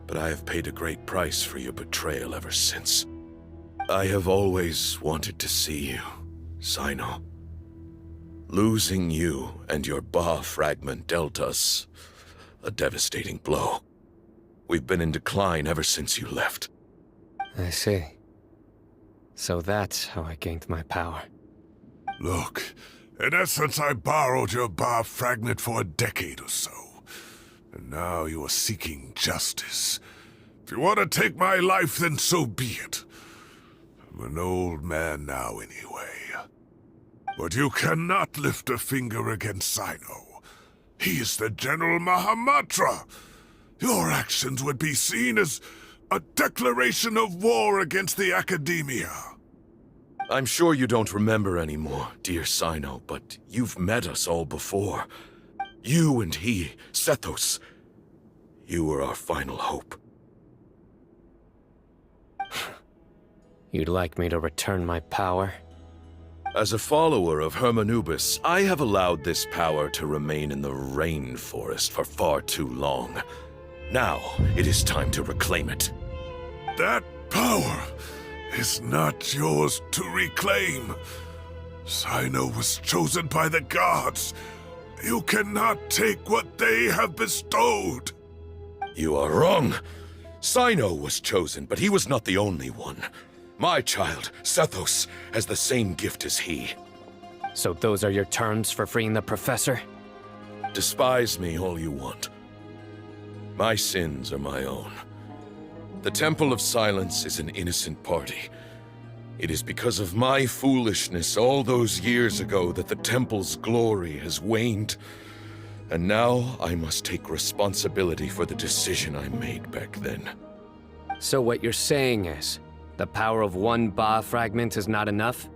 but I have paid a great price for your betrayal ever since. I have always wanted to see you, Cyno. Losing you and your Ba fragment dealt us a devastating blow. We've been in decline ever since you left. I see. So that's how I gained my power. Look, in essence, I borrowed your Ba fragment for a decade or so. And now you are seeking justice. If you want to take my life, then so be it. I'm an old man now anyway. But you cannot lift a finger against Cyno. He is the General Mahamatra. Your actions would be seen as a declaration of war against the Academia. I'm sure you don't remember anymore, dear Cyno, but you've met us all before. You and he, Sethos. You were our final hope. You'd like me to return my power? As a follower of Hermanubis, I have allowed this power to remain in the rainforest for far too long. Now, it is time to reclaim it. That power is not yours to reclaim. Cyno was chosen by the gods. You cannot take what they have bestowed. You are wrong. Cyno was chosen, but he was not the only one. My child, Sethos, has the same gift as he. So those are your terms for freeing the professor? Despise me all you want. My sins are my own. The Temple of Silence is an innocent party. It is because of my foolishness all those years ago that the Temple's glory has waned. And now I must take responsibility for the decision I made back then. So what you're saying is, the power of one Ba fragment is not enough?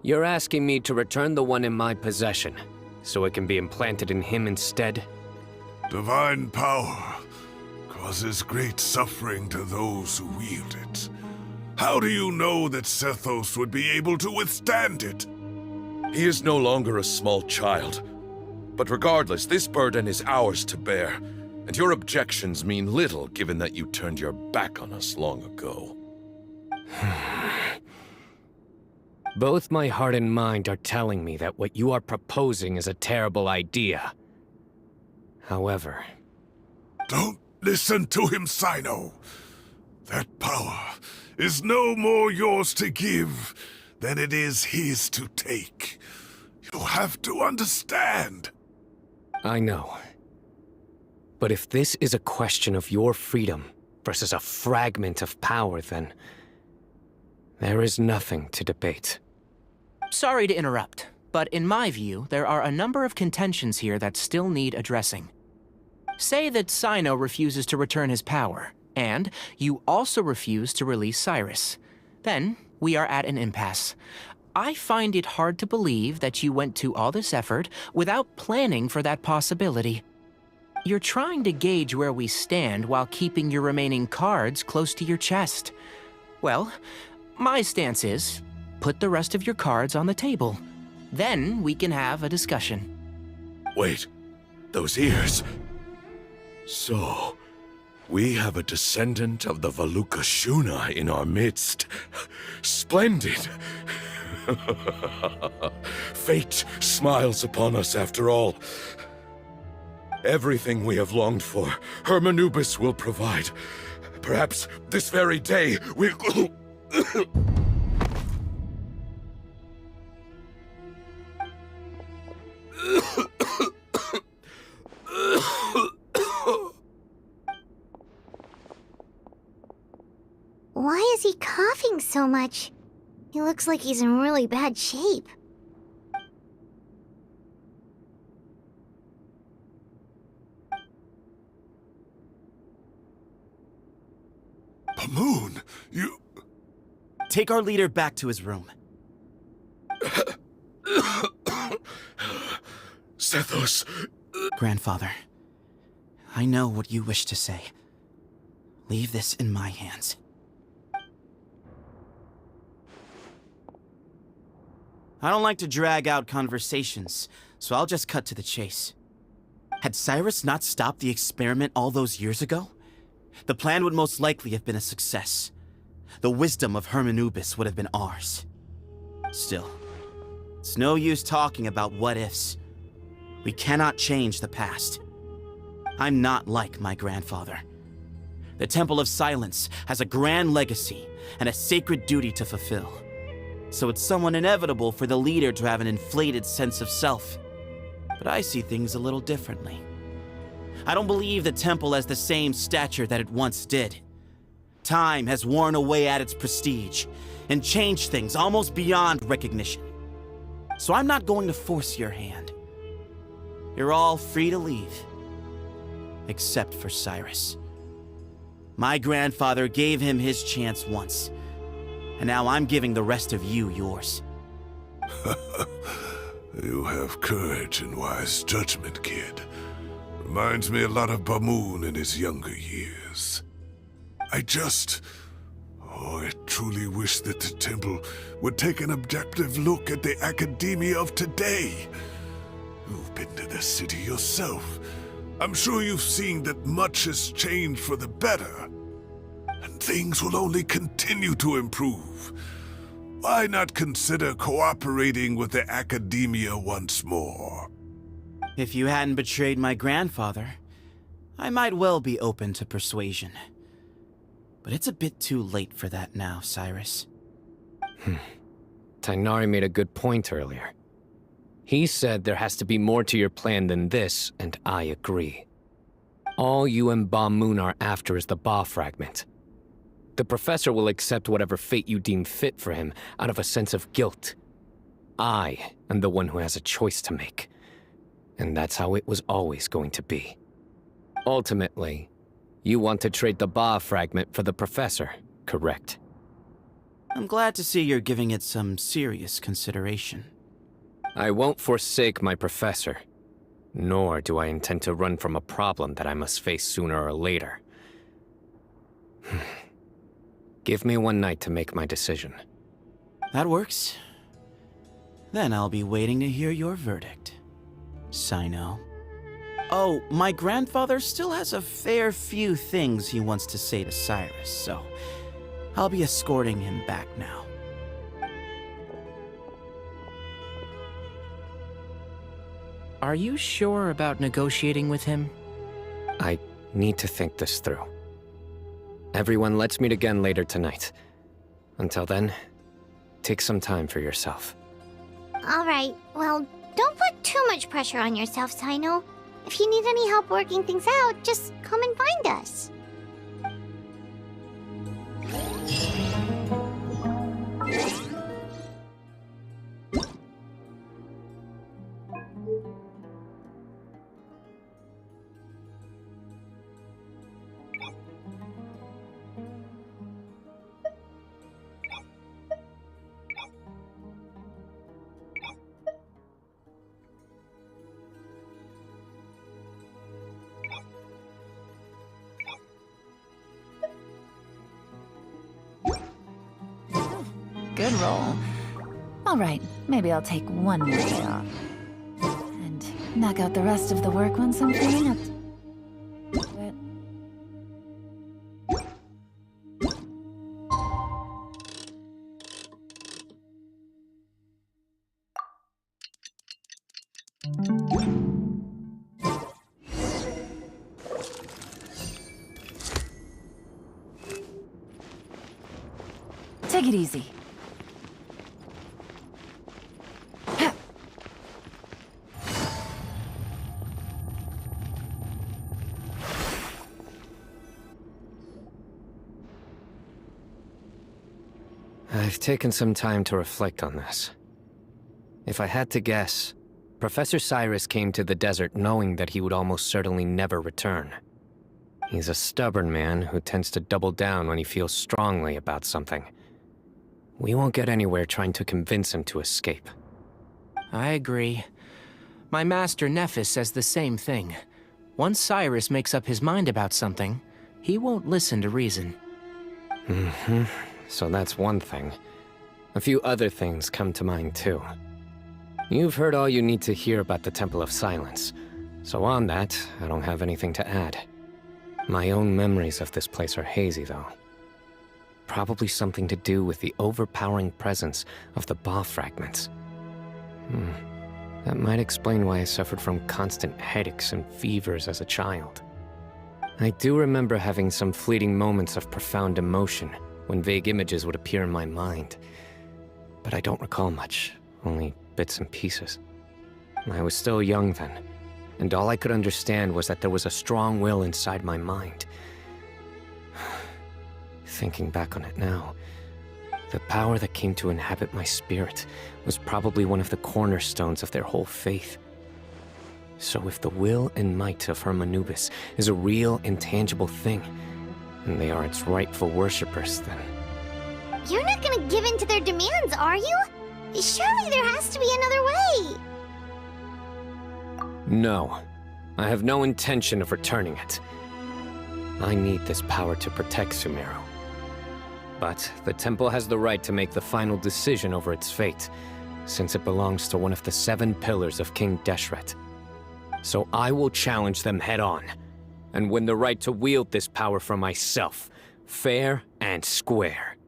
You're asking me to return the one in my possession, so it can be implanted in him instead? Divine power causes great suffering to those who wield it. How do you know that Sethos would be able to withstand it? He is no longer a small child. But regardless, this burden is ours to bear, and your objections mean little given that you turned your back on us long ago. Both my heart and mind are telling me that what you are proposing is a terrible idea. However... Don't listen to him, Cyno. That power is no more yours to give than it is his to take. You have to understand. I know. But if this is a question of your freedom versus a fragment of power, then... there is nothing to debate. Sorry to interrupt, but in my view, there are a number of contentions here that still need addressing. Say that Cyno refuses to return his power, and you also refuse to release Cyrus. Then, we are at an impasse. I find it hard to believe that you went to all this effort without planning for that possibility. You're trying to gauge where we stand while keeping your remaining cards close to your chest. Well, my stance is, put the rest of your cards on the table. Then we can have a discussion. Wait, those ears... So, we have a descendant of the Valukashuna in our midst. Splendid! Fate smiles upon us after all. Everything we have longed for, Hermanubis will provide. Perhaps this very day will... Why is he coughing so much? He looks like he's in really bad shape. Bamoon, you... Take our leader back to his room. Sethos... Grandfather, I know what you wish to say. Leave this in my hands. I don't like to drag out conversations, so I'll just cut to the chase. Had Cyrus not stopped the experiment all those years ago, the plan would most likely have been a success. The wisdom of Hermanubis would have been ours. Still, it's no use talking about what-ifs. We cannot change the past. I'm not like my grandfather. The Temple of Silence has a grand legacy and a sacred duty to fulfill. So it's somewhat inevitable for the leader to have an inflated sense of self. But I see things a little differently. I don't believe the temple has the same stature that it once did. Time has worn away at its prestige and changed things almost beyond recognition. So I'm not going to force your hand. You're all free to leave. Except for Cyrus. My grandfather gave him his chance once. And now I'm giving the rest of you yours. You have courage and wise judgment, kid. Reminds me a lot of Bamoon in his younger years. I truly wish that the temple would take an objective look at the academia of today. You've been to the city yourself. I'm sure you've seen that much has changed for the better. And things will only continue to improve. Why not consider cooperating with the academia once more? If you hadn't betrayed my grandfather, I might well be open to persuasion. But it's a bit too late for that now, Cyrus. Tighnari made a good point earlier. He said there has to be more to your plan than this, and I agree. All you and Bamoon are after is the Ba fragment. The professor will accept whatever fate you deem fit for him out of a sense of guilt. I am the one who has a choice to make. And that's how it was always going to be. Ultimately, you want to trade the Ba fragment for the professor, correct? I'm glad to see you're giving it some serious consideration. I won't forsake my professor. Nor do I intend to run from a problem that I must face sooner or later. Give me one night to make my decision. That works. Then I'll be waiting to hear your verdict, Cyno. Oh, my grandfather still has a fair few things he wants to say to Cyrus, so I'll be escorting him back now. Are you sure about negotiating with him? I need to think this through. Everyone, let's meet again later tonight. Until then, take some time for yourself. Alright, well, don't put too much pressure on yourself, Cyno. If you need any help working things out, just come and find us. Good roll. All right, maybe I'll take one more day off. And knock out the rest of the work once I'm feeling up to it. Take it easy. I've taken some time to reflect on this. If I had to guess, Professor Cyrus came to the desert knowing that he would almost certainly never return. He's a stubborn man who tends to double down when he feels strongly about something. We won't get anywhere trying to convince him to escape. I agree. My master Nephis says the same thing. Once Cyrus makes up his mind about something, he won't listen to reason. Mm-hmm. So that's one thing. A few other things come to mind too. You've heard all you need to hear about the Temple of Silence, so on that, I don't have anything to add. My own memories of this place are hazy, though. Probably something to do with the overpowering presence of the Ba fragments. That might explain why I suffered from constant headaches and fevers as a child. I do remember having some fleeting moments of profound emotion when vague images would appear in my mind. But I don't recall much, only bits and pieces. I was still young then, and all I could understand was that there was a strong will inside my mind. Thinking back on it now, the power that came to inhabit my spirit was probably one of the cornerstones of their whole faith. So if the will and might of Hermanubis is a real, intangible thing, and they are its rightful worshippers, then... You're not gonna give in to their demands, are you? Surely there has to be another way! No. I have no intention of returning it. I need this power to protect Sumeru. But the temple has the right to make the final decision over its fate, since it belongs to one of the 7 pillars of King Deshret. So I will challenge them head-on, and win the right to wield this power for myself, fair and square.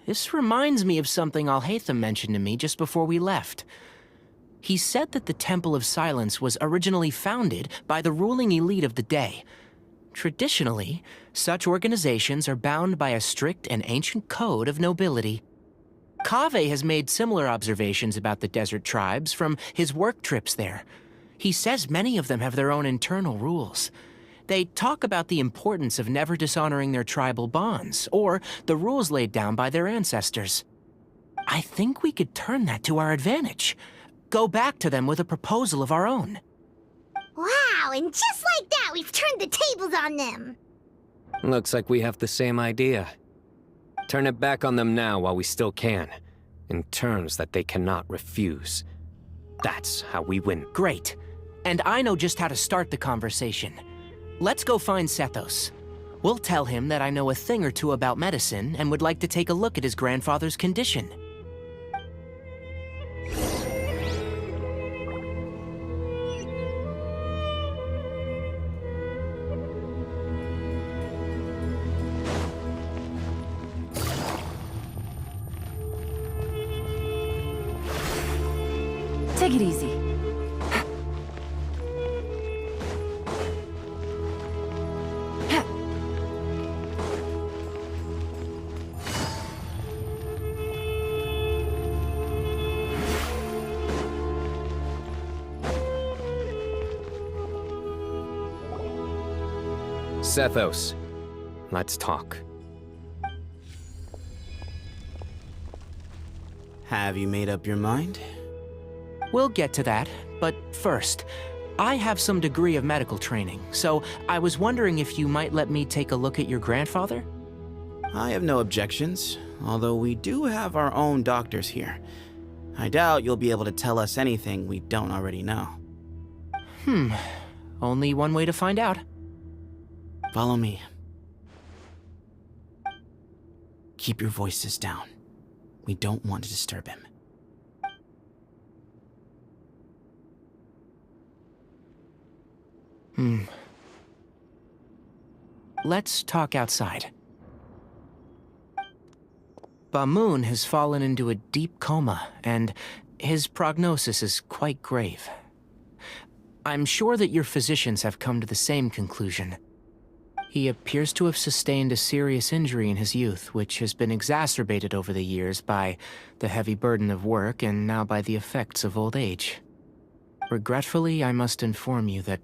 This reminds me of something Alhaitham mentioned to me just before we left. He said that the Temple of Silence was originally founded by the ruling elite of the day. Traditionally, such organizations are bound by a strict and ancient code of nobility. Kaveh has made similar observations about the desert tribes from his work trips there. He says many of them have their own internal rules. They talk about the importance of never dishonoring their tribal bonds, or the rules laid down by their ancestors. I think we could turn that to our advantage. Go back to them with a proposal of our own. Wow, and just like that, we've turned the tables on them! Looks like we have the same idea. Turn it back on them now while we still can, in terms that they cannot refuse. That's how we win. Great. And I know just how to start the conversation. Let's go find Sethos. We'll tell him that I know a thing or two about medicine and would like to take a look at his grandfather's condition. Take it easy. Sethos, let's talk. Have you made up your mind? We'll get to that, but first, I have some degree of medical training, so I was wondering if you might let me take a look at your grandfather? I have no objections, although we do have our own doctors here. I doubt you'll be able to tell us anything we don't already know. Only one way to find out. Follow me. Keep your voices down. We don't want to disturb him. Let's talk outside. Bamoon has fallen into a deep coma, and his prognosis is quite grave. I'm sure that your physicians have come to the same conclusion. He appears to have sustained a serious injury in his youth, which has been exacerbated over the years by the heavy burden of work and now by the effects of old age. Regretfully, I must inform you that,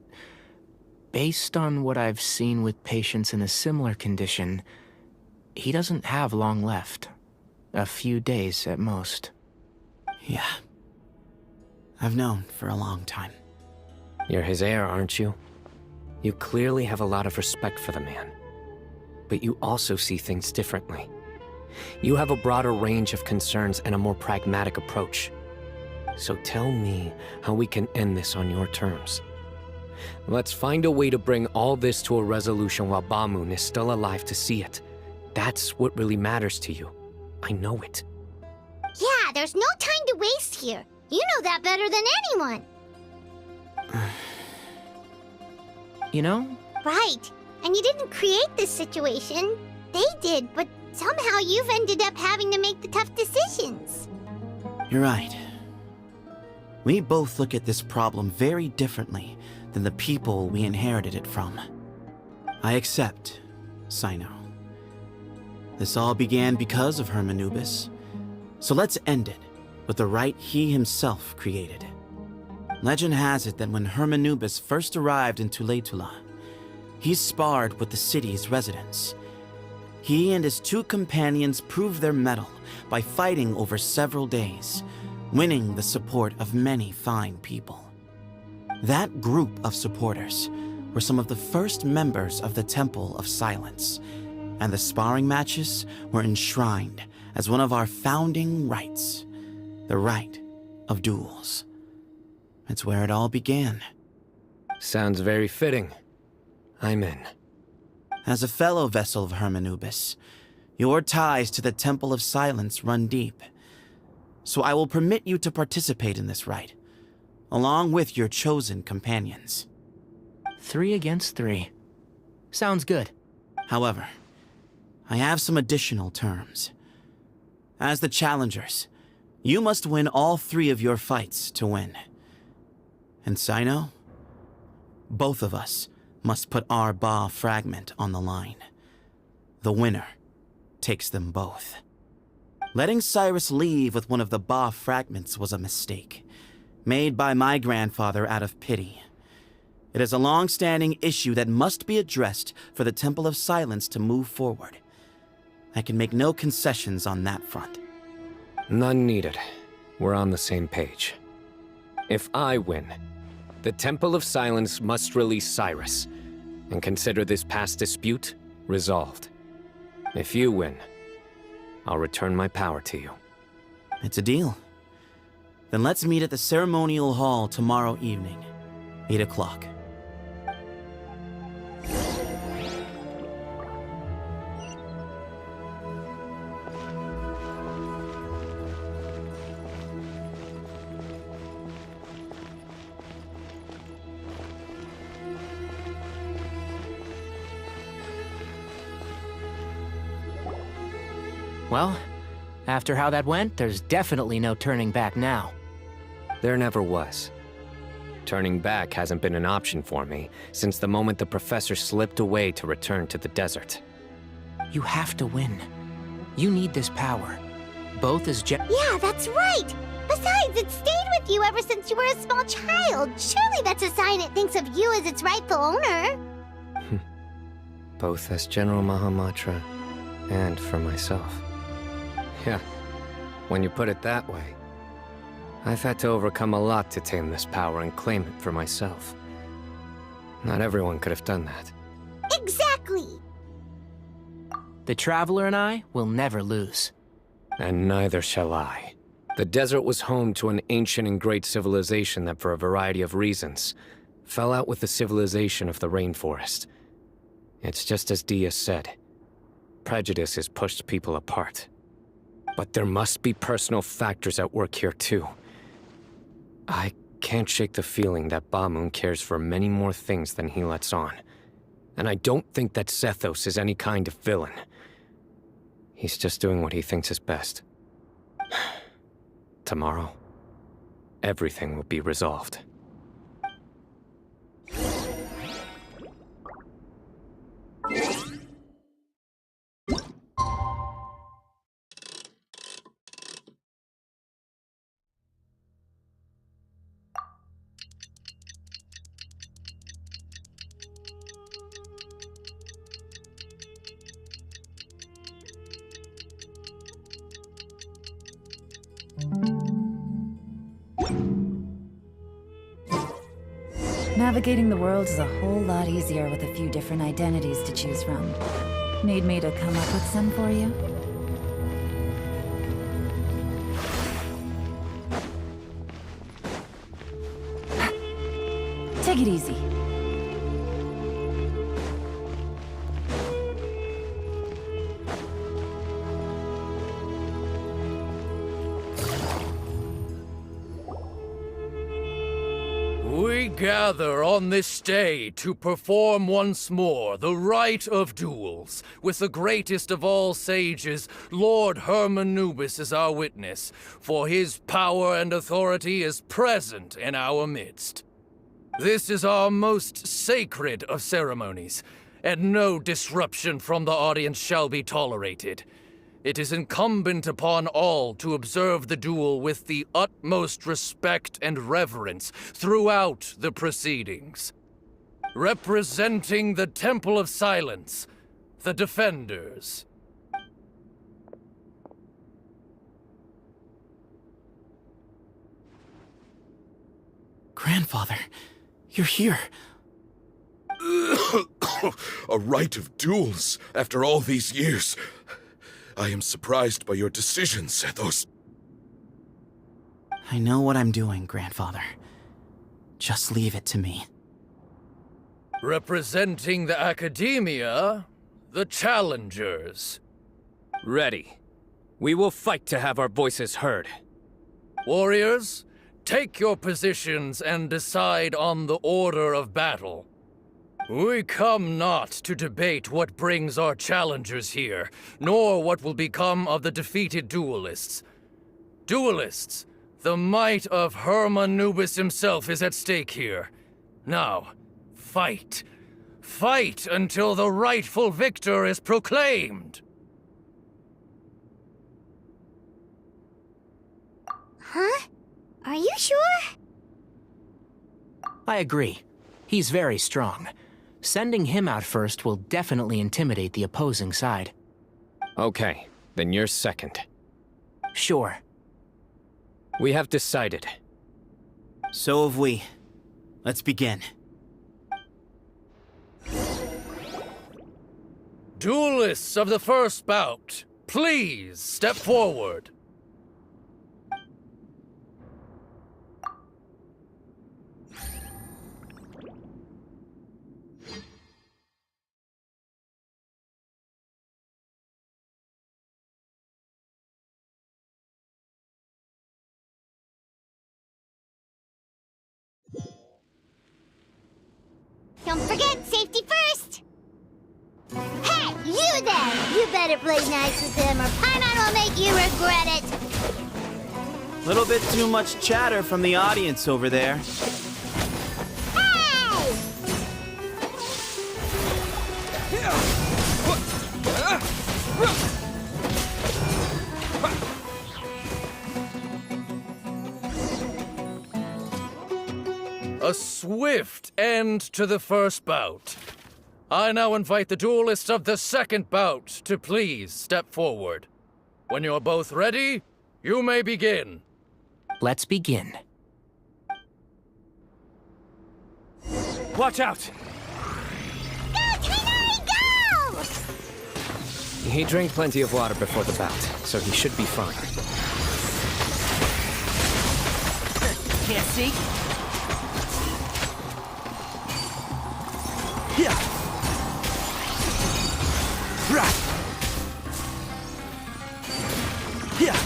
based on what I've seen with patients in a similar condition, he doesn't have long left. A few days at most. Yeah. I've known for a long time. You're his heir, aren't you? You clearly have a lot of respect for the man. But you also see things differently. You have a broader range of concerns and a more pragmatic approach. So tell me how we can end this on your terms. Let's find a way to bring all this to a resolution while Ba-Moon is still alive to see it. That's what really matters to you. I know it. Yeah, there's no time to waste here. You know that better than anyone. You know? Right. And you didn't create this situation. They did, but somehow you've ended up having to make the tough decisions. You're right. We both look at this problem very differently than the people we inherited it from. I accept, Cyno. This all began because of Hermanubis. So let's end it with the rite he himself created. Legend has it that when Hermanubis first arrived in Tuletula, he sparred with the city's residents. He and his 2 companions proved their mettle by fighting over several days, winning the support of many fine people. That group of supporters were some of the first members of the Temple of Silence, and the sparring matches were enshrined as one of our founding rites, the rite of duels. It's where it all began. Sounds very fitting. I'm in. As a fellow vessel of Hermanubis, your ties to the Temple of Silence run deep. So I will permit you to participate in this rite, along with your chosen companions. 3 against 3. Sounds good. However, I have some additional terms. As the challengers, you must win all 3 of your fights to win. And Cyno, both of us must put our Ba fragment on the line. The winner takes them both. Letting Cyrus leave with one of the Ba fragments was a mistake, made by my grandfather out of pity. It is a long-standing issue that must be addressed for the Temple of Silence to move forward. I can make no concessions on that front. None needed. We're on the same page. If I win, the Temple of Silence must release Cyrus, and consider this past dispute resolved. If you win, I'll return my power to you. It's a deal. Then let's meet at the ceremonial hall tomorrow evening, 8 o'clock. Well, after how that went, there's definitely no turning back now. There never was. Turning back hasn't been an option for me since the moment the professor slipped away to return to the desert. You have to win. You need this power. Both as Yeah, that's right! Besides, it stayed with you ever since you were a small child. Surely that's a sign it thinks of you as its rightful owner. Both as General Mahamatra and for myself. Yeah, when you put it that way. I've had to overcome a lot to tame this power and claim it for myself. Not everyone could have done that. Exactly! The Traveler and I will never lose. And neither shall I. The desert was home to an ancient and great civilization that, for a variety of reasons, fell out with the civilization of the rainforest. It's just as Dia said. Prejudice has pushed people apart. But there must be personal factors at work here too. I can't shake the feeling that Ba-Moon cares for many more things than he lets on. And I don't think that Sethos is any kind of villain. He's just doing what he thinks is best. Tomorrow, everything will be resolved. Navigating the world is a whole lot easier with a few different identities to choose from. Need me to come up with some for you? Take it easy. We gather on this day to perform once more the rite of duels, with the greatest of all sages, Lord Herman Nubis, as our witness, for his power and authority is present in our midst. This is our most sacred of ceremonies, and no disruption from the audience shall be tolerated. It is incumbent upon all to observe the duel with the utmost respect and reverence throughout the proceedings. Representing the Temple of Silence, the Defenders. Grandfather, you're here. A rite of duels after all these years. I am surprised by your decision, Sethos. I know what I'm doing, Grandfather. Just leave it to me. Representing the Academia, the Challengers. Ready. We will fight to have our voices heard. Warriors, take your positions and decide on the order of battle. We come not to debate what brings our challengers here, nor what will become of the defeated duelists. Duelists, the might of Herman Nubis himself is at stake here. Now, fight. Fight until the rightful victor is proclaimed. Huh? Are you sure? I agree. He's very strong. Sending him out first will definitely intimidate the opposing side. Okay, then you're second. Sure. We have decided. So have we. Let's begin. Duelists of the first bout, please step forward. Don't forget, safety first! Hey, you there! You better play nice with him or Paimon will make you regret it! Little bit too much chatter from the audience over there. Hey! A swift end to the first bout. I now invite the duelists of the second bout to please step forward. When you're both ready, you may begin. Let's begin. Watch out! Go, Tighnari, go! He drank plenty of water before the bout, so he should be fine. Can't see? Yeah. Right. Yeah.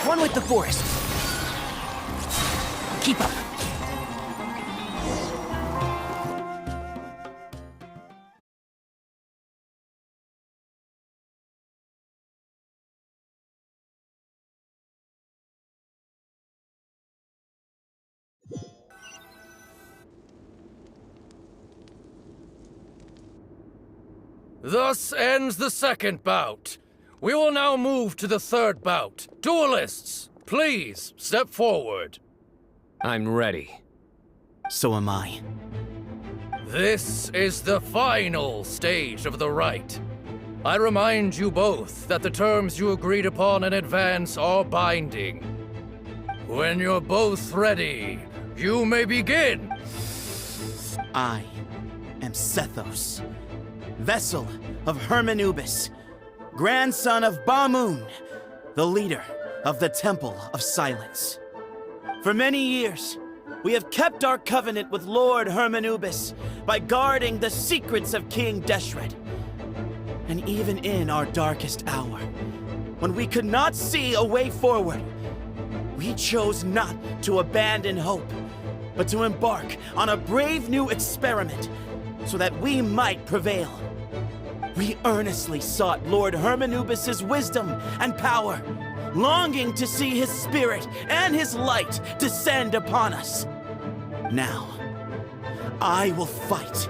One with the forest. Keep up. Thus ends the second bout. We will now move to the third bout. Duelists, please step forward. I'm ready. So am I. This is the final stage of the rite. I remind you both that the terms you agreed upon in advance are binding. When you're both ready, You may begin. I am Sethos, vessel of Hermanubis, grandson of Bamun, the leader of the Temple of Silence. For many years, we have kept our covenant with Lord Hermanubis by guarding the secrets of King Deshret. And even in our darkest hour, when we could not see a way forward, we chose not to abandon hope, but to embark on a brave new experiment so that we might prevail. We earnestly sought Lord Hermanubis' wisdom and power, longing to see his spirit and his light descend upon us. Now, I will fight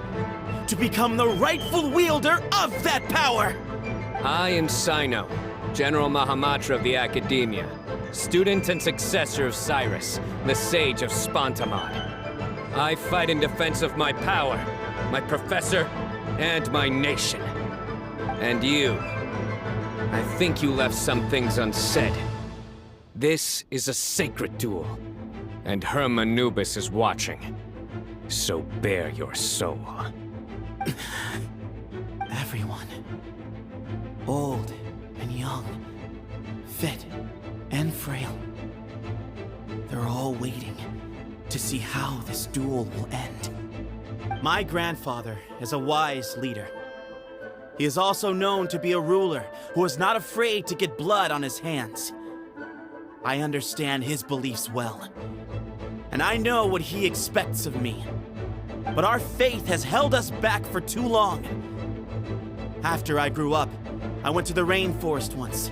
to become the rightful wielder of that power! I am Sino, General Mahamatra of the Academia, student and successor of Cyrus, the Sage of Spantamad. I fight in defense of my power, my professor, and my nation. And you, I think you left some things unsaid. This is a sacred duel, and Hermanubis is watching. So bare your soul. Everyone, old and young, fit and frail, they're all waiting to see how this duel will end. My grandfather is a wise leader. He is also known to be a ruler who is not afraid to get blood on his hands. I understand his beliefs well, and I know what he expects of me. But our faith has held us back for too long. After I grew up, I went to the rainforest once,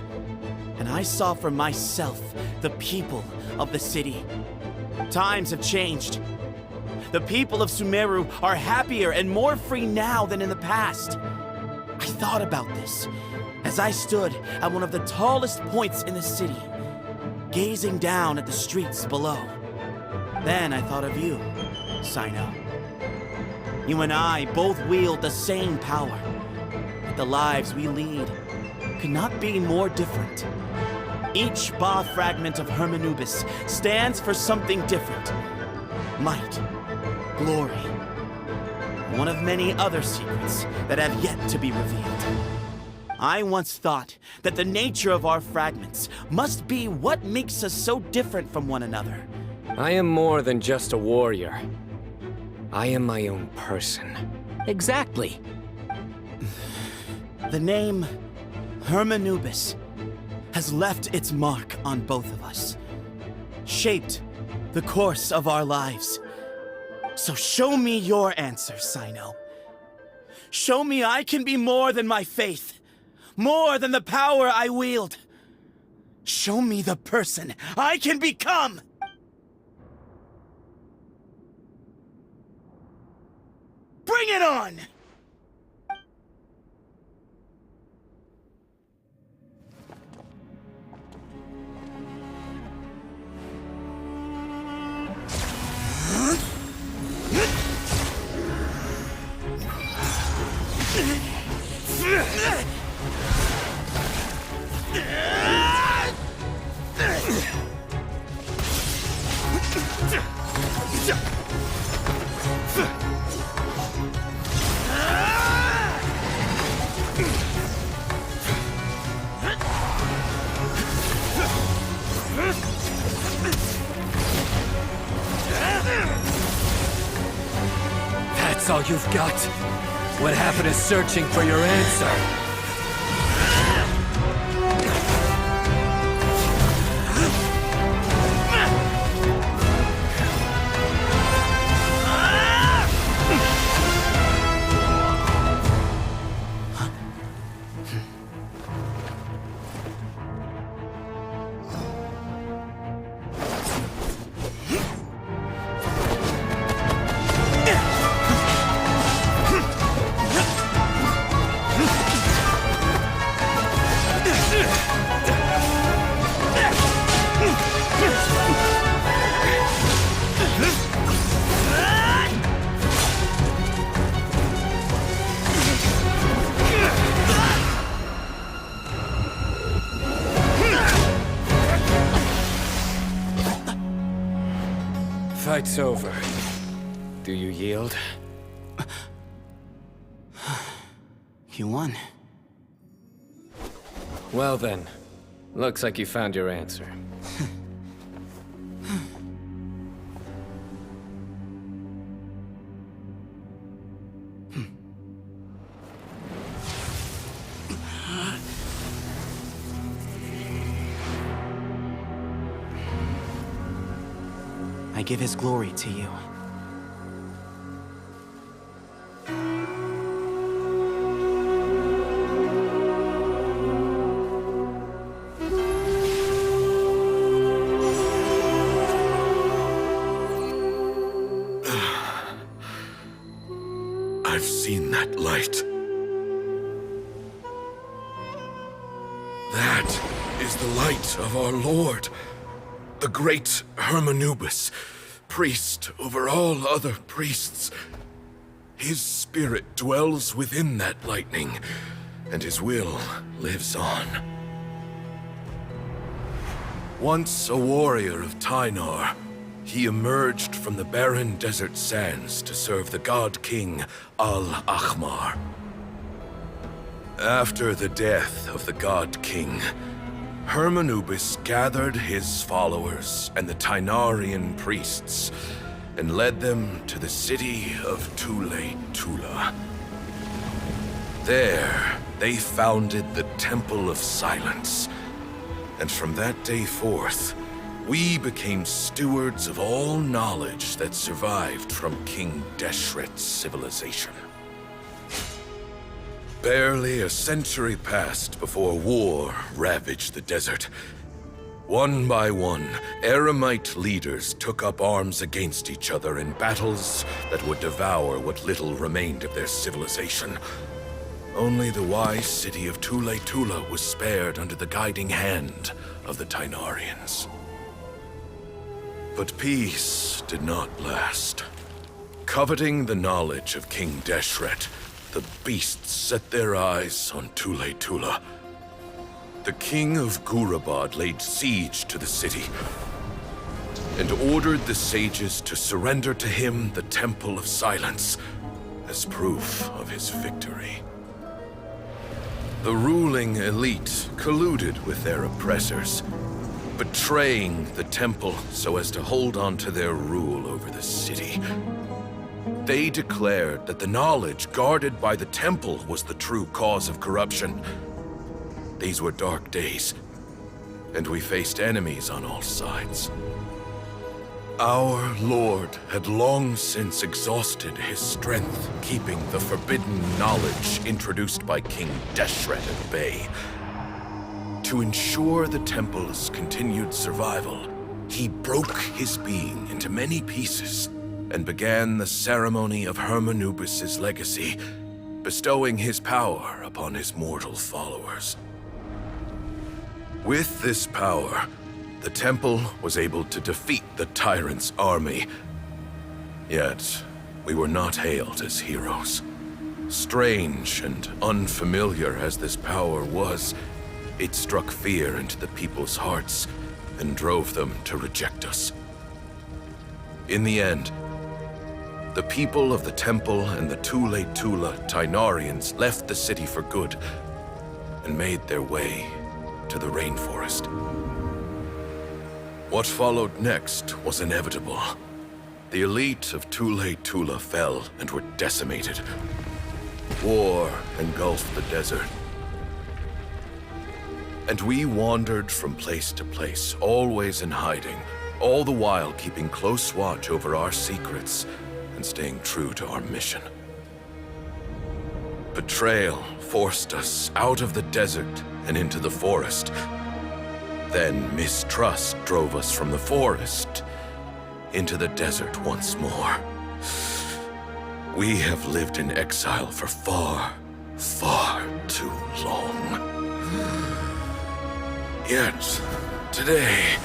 and I saw for myself the people of the city. Times have changed. The people of Sumeru are happier and more free now than in the past. I thought about this as I stood at one of the tallest points in the city, gazing down at the streets below. Then I thought of you, Sino. You and I both wield the same power, but the lives we lead could not be more different. Each Ba fragment of Hermanubis stands for something different. Might, glory, one of many other secrets that have yet to be revealed. I once thought that the nature of our fragments must be what makes us so different from one another. I am more than just a warrior. I am my own person. Exactly. The name Hermanubis has left its mark on both of us, shaped the course of our lives. So show me your answer, Sino. Show me I can be more than my faith, more than the power I wield. Show me the person I can become! Bring it on! That's all you've got? What happened to searching for your answer? fight's over. Do you yield? You won. Well then, looks like you found your answer. I give his glory to you. I've seen that light. That is the light of our Lord, the great Hermanubis, priest over all other priests. His spirit dwells within that lightning, and his will lives on. Once a warrior of Tynar, he emerged from the barren desert sands to serve the god king Al-Ahmar. After the death of the god king, Hermanubis gathered his followers and the Tynarian priests and led them to the city of Tule-Tula. There, they founded the Temple of Silence, and from that day forth, we became stewards of all knowledge that survived from King Deshret's civilization. Barely a century passed before war ravaged the desert. One by one, Eremite leaders took up arms against each other in battles that would devour what little remained of their civilization. Only the wise city of Tule-Tula was spared under the guiding hand of the Tynarians. But peace did not last. Coveting the knowledge of King Deshret, the beasts set their eyes on Tule-Tula. The king of Gurabad laid siege to the city and ordered the sages to surrender to him the Temple of Silence as proof of his victory. The ruling elite colluded with their oppressors, betraying the temple so as to hold on to their rule over the city. They declared that the knowledge guarded by the temple was the true cause of corruption. These were dark days, and we faced enemies on all sides. Our Lord had long since exhausted his strength, keeping the forbidden knowledge introduced by King Deshret at bay. To ensure the temple's continued survival, he broke his being into many pieces and began the ceremony of Hermanubis' legacy, bestowing his power upon his mortal followers. With this power, the temple was able to defeat the tyrant's army. Yet, we were not hailed as heroes. Strange and unfamiliar as this power was, it struck fear into the people's hearts and drove them to reject us. In the end, the people of the temple and the Tule-Tula Tynarians left the city for good and made their way to the rainforest. What followed next was inevitable. The elite of Tule-Tula fell and were decimated. War engulfed the desert. And we wandered from place to place, always in hiding, all the while keeping close watch over our secrets and staying true to our mission. Betrayal forced us out of the desert and into the forest. Then mistrust drove us from the forest into the desert once more. We have lived in exile for far, far too long. Yet, today,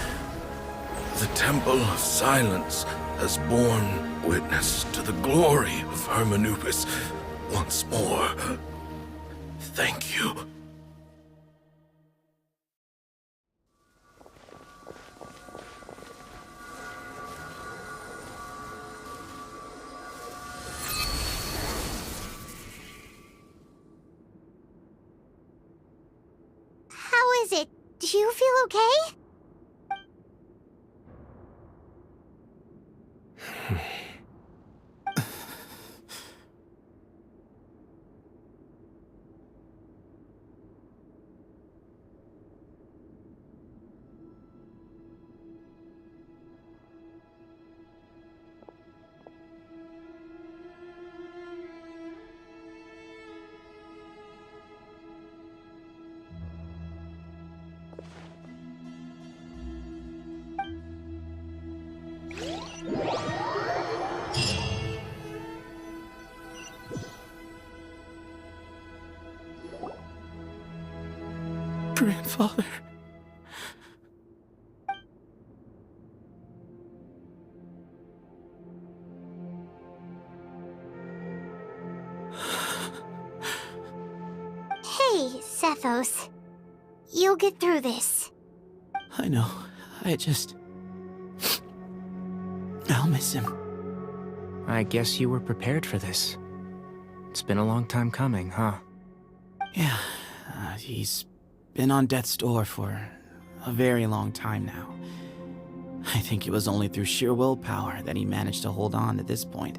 the Temple of Silence has borne witness to the glory of Hermanubis once more. Thank you. Do you feel okay? Grandfather. Hey, Sethos. You'll get through this. I know. I'll miss him. I guess you were prepared for this. It's been a long time coming, huh? Yeah, he's been on death's door for a very long time now. I think it was only through sheer willpower that he managed to hold on to this point.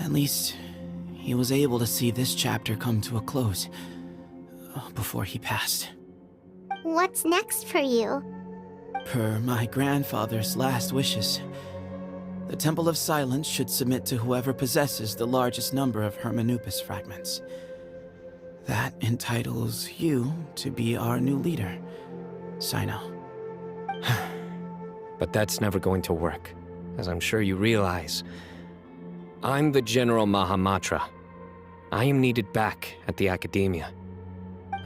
At least, he was able to see this chapter come to a close before he passed. What's next for you? Per my grandfather's last wishes, the Temple of Silence should submit to whoever possesses the largest number of Hermanupis fragments. That entitles you to be our new leader, Cyno. But that's never going to work, as I'm sure you realize. I'm the General Mahamatra. I am needed back at the Academia.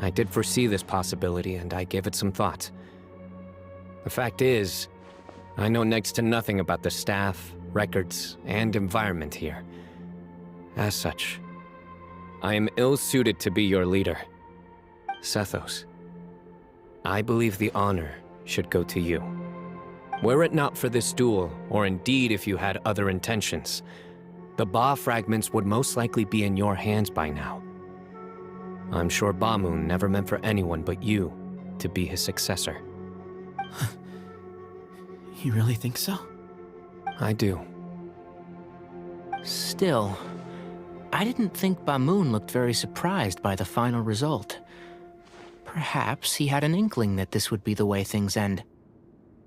I did foresee this possibility, and I gave it some thought. The fact is, I know next to nothing about the staff, records, and environment here. As such, I am ill-suited to be your leader. Sethos, I believe the honor should go to you. Were it not for this duel, or indeed if you had other intentions, the Ba fragments would most likely be in your hands by now. I'm sure Bamoon never meant for anyone but you to be his successor. You really think so? I do. Still, I didn't think Bamoon looked very surprised by the final result. Perhaps he had an inkling that this would be the way things end.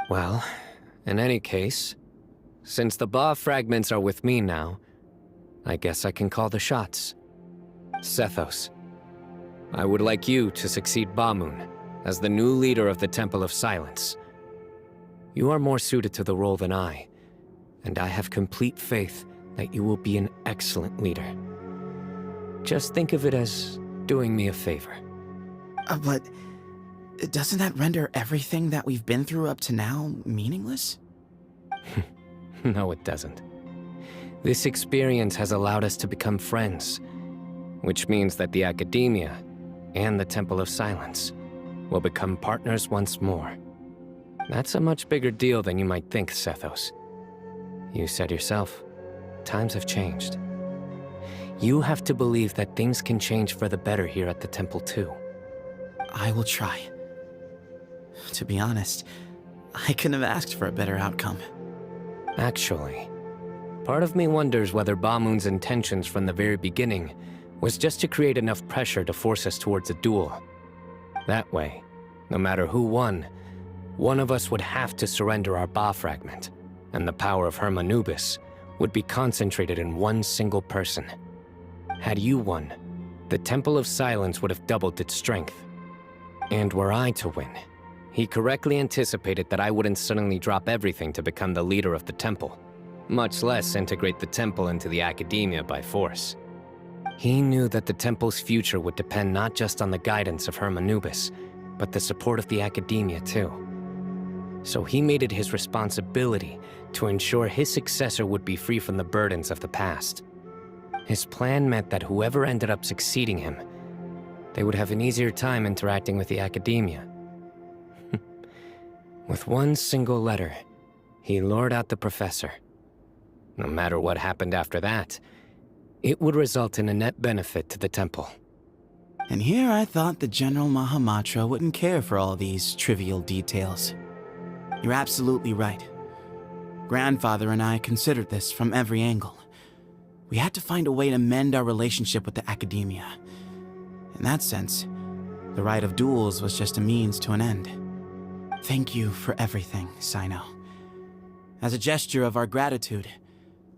Well, in any case, since the Ba fragments are with me now, I guess I can call the shots. Sethos, I would like you to succeed Bamoon as the new leader of the Temple of Silence. You are more suited to the role than I, and I have complete faith that you will be an excellent leader. Just think of it as doing me a favor. But doesn't that render everything that we've been through up to now meaningless? No, it doesn't. This experience has allowed us to become friends, which means that the Academia and the Temple of Silence will become partners once more. That's a much bigger deal than you might think, Sethos. You said yourself, times have changed. You have to believe that things can change for the better here at the Temple too. I will try. To be honest, I couldn't have asked for a better outcome. Actually, part of me wonders whether Bamoon's intentions from the very beginning was just to create enough pressure to force us towards a duel. That way, no matter who won, one of us would have to surrender our Ba fragment, and the power of Hermanubis would be concentrated in one single person. Had you won, the Temple of Silence would have doubled its strength. And were I to win, he correctly anticipated that I wouldn't suddenly drop everything to become the leader of the temple, much less integrate the temple into the Academia by force. He knew that the temple's future would depend not just on the guidance of Hermanubis, but the support of the Academia too. So he made it his responsibility to ensure his successor would be free from the burdens of the past. His plan meant that whoever ended up succeeding him, they would have an easier time interacting with the Academia. With one single letter, he lured out the professor. No matter what happened after that, it would result in a net benefit to the temple. And here I thought the General Mahamatra wouldn't care for all these trivial details. You're absolutely right. Grandfather and I considered this from every angle. We had to find a way to mend our relationship with the academia. In that sense, the Rite of Duels was just a means to an end. Thank you for everything, Sino. As a gesture of our gratitude,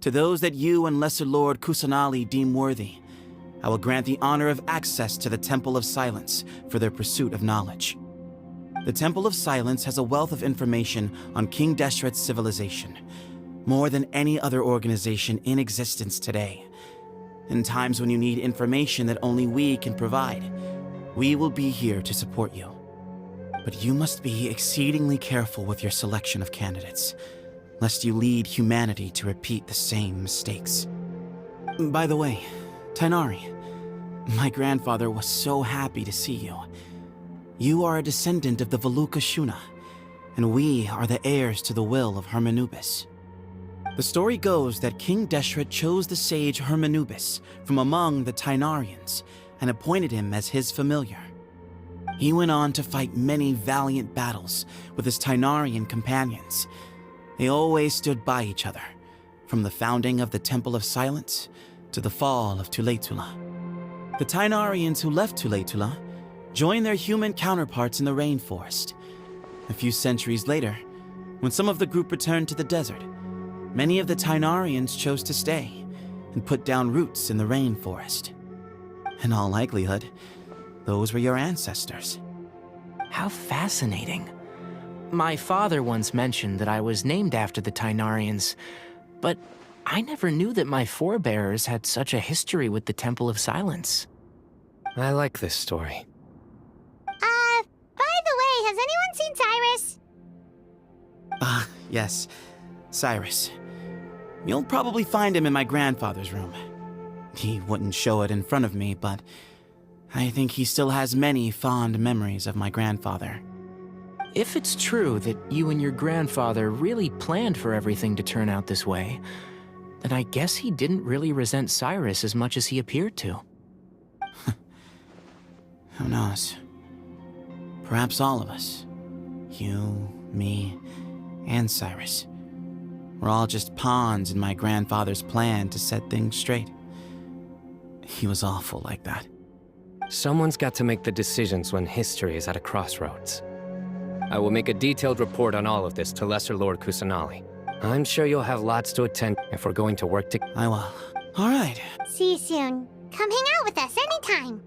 to those that you and Lesser Lord Kusanali deem worthy, I will grant the honor of access to the Temple of Silence for their pursuit of knowledge. The Temple of Silence has a wealth of information on King Deshret's civilization, more than any other organization in existence today. In times when you need information that only we can provide, we will be here to support you. But you must be exceedingly careful with your selection of candidates, lest you lead humanity to repeat the same mistakes. By the way, Tighnari, my grandfather was so happy to see you. You are a descendant of the Veluca Shuna, and we are the heirs to the will of Hermanubis. The story goes that King Deshret chose the sage Hermanubis from among the Tighnarians and appointed him as his familiar. He went on to fight many valiant battles with his Tighnarian companions. They always stood by each other, from the founding of the Temple of Silence to the fall of Tuletula. The Tighnarians who left Tuletula joined their human counterparts in the rainforest. A few centuries later, when some of the group returned to the desert, many of the Tighnarians chose to stay and put down roots in the rainforest. In all likelihood, those were your ancestors. How fascinating. My father once mentioned that I was named after the Tighnarians, but I never knew that my forebears had such a history with the Temple of Silence. I like this story. By the way, has anyone seen Cyrus? Yes, Cyrus. You'll probably find him in my grandfather's room. He wouldn't show it in front of me, but I think he still has many fond memories of my grandfather. If it's true that you and your grandfather really planned for everything to turn out this way, then I guess he didn't really resent Cyrus as much as he appeared to. Who knows? Perhaps all of us, you, me, and Cyrus, we're all just pawns in my grandfather's plan to set things straight. He was awful like that. Someone's got to make the decisions when history is at a crossroads. I will make a detailed report on all of this to Lesser Lord Kusanali. I'm sure you'll have lots to attend if we're going to work together. I will. All right. See you soon. Come hang out with us anytime.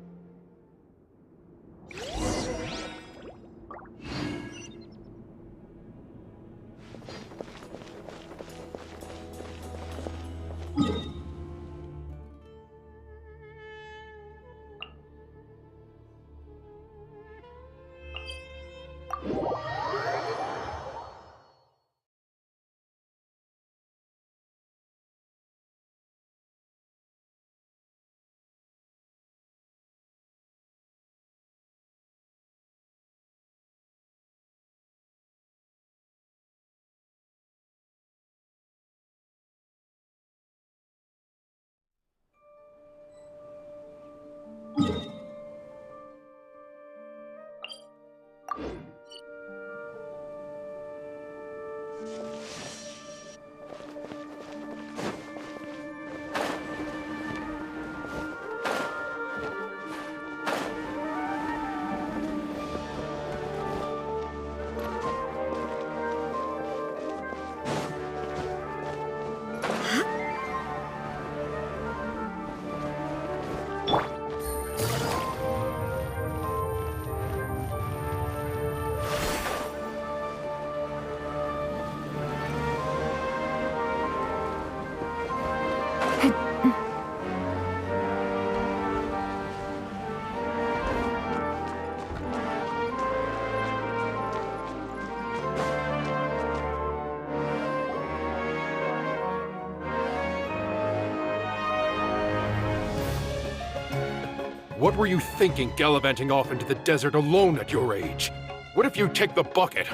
What were you thinking gallivanting off into the desert alone at your age? What if you take the bucket,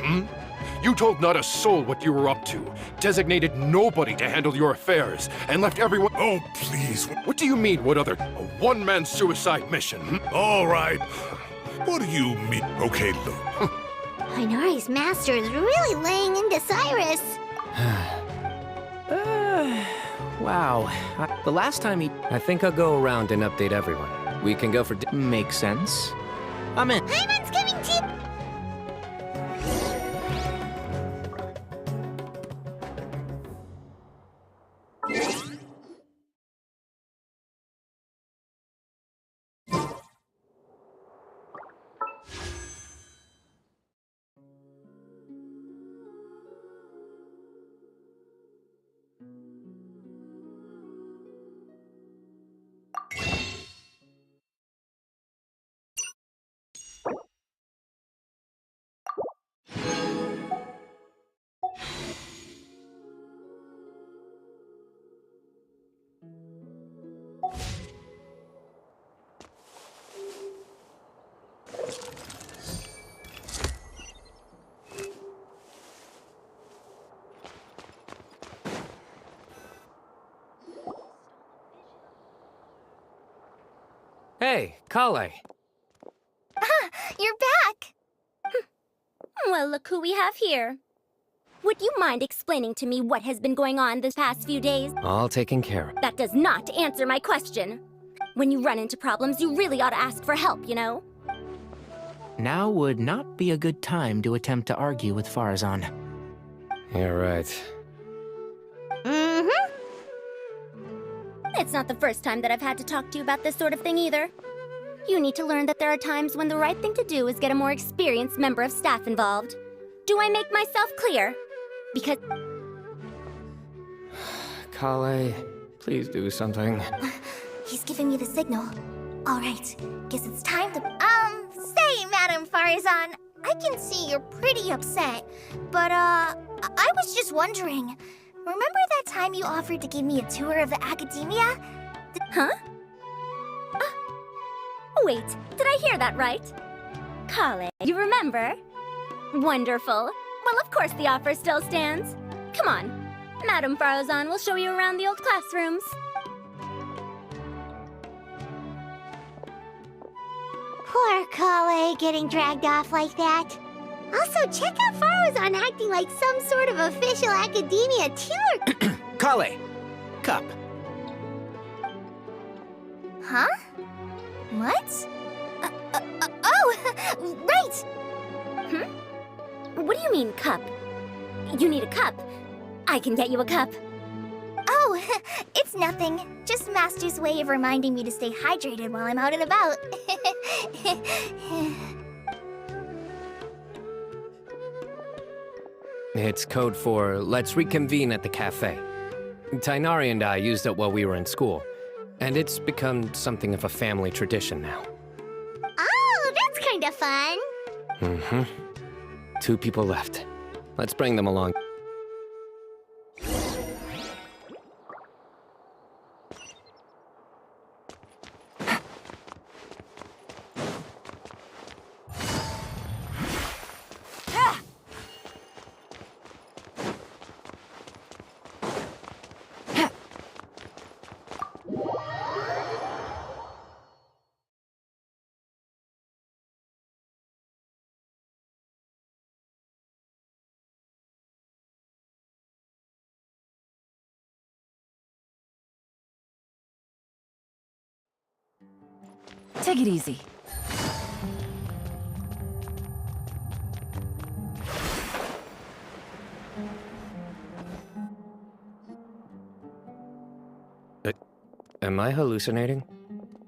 You told not a soul what you were up to, designated nobody to handle your affairs, and left everyone— Oh, please. What do you mean, what other— a one-man suicide mission? All right. What do you mean? Okay, look. Inari's master is really laying into Cyrus. Wow. The last time he— I think I'll go around and update everyone. We can go for— Makes sense. I'm in. Paimon's coming to... Hey, Kale. You're back! Well, look who we have here. Would you mind explaining to me what has been going on this past few days? All taken care of. That does not answer my question. When you run into problems, you really ought to ask for help, you know? Now would not be a good time to attempt to argue with Farazan. You're right. Mm-hmm. It's not the first time that I've had to talk to you about this sort of thing either. You need to learn that there are times when the right thing to do is get a more experienced member of staff involved. Do I make myself clear? Because... Kale, please do something. He's giving me the signal. All right, guess it's time to... Say, Madam Farazan, I can see you're pretty upset, but, I was just wondering, remember that time you offered to give me a tour of the academia? Huh? Wait, did I hear that right? Kale, you remember? Wonderful. Well, of course the offer still stands. Come on, Madam Farazan will show you around the old classrooms. Poor Kale getting dragged off like that. Also, check out Farazan acting like some sort of official academia tour. Kale! Cup. Huh? What? Oh, right! What do you mean, cup? You need a cup. I can get you a cup. Oh, it's nothing. Just Master's way of reminding me to stay hydrated while I'm out and about. It's code for let's reconvene at the cafe. Tighnari and I used it while we were in school, and it's become something of a family tradition now. Oh, that's kind of fun. Mm-hmm. 2 people left. Let's bring them along. Take it easy. Am I hallucinating?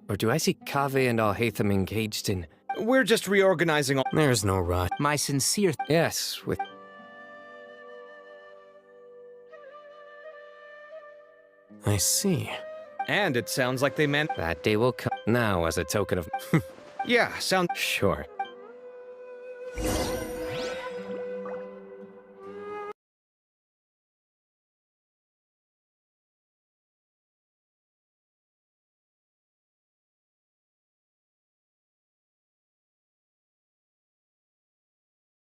Or do I see Kaveh and Alhaitham engaged in... We're just reorganizing all— There's no rush. My sincere... Yes, with... I see. And it sounds like they meant— That day will come now as a token of... Yeah, Sure.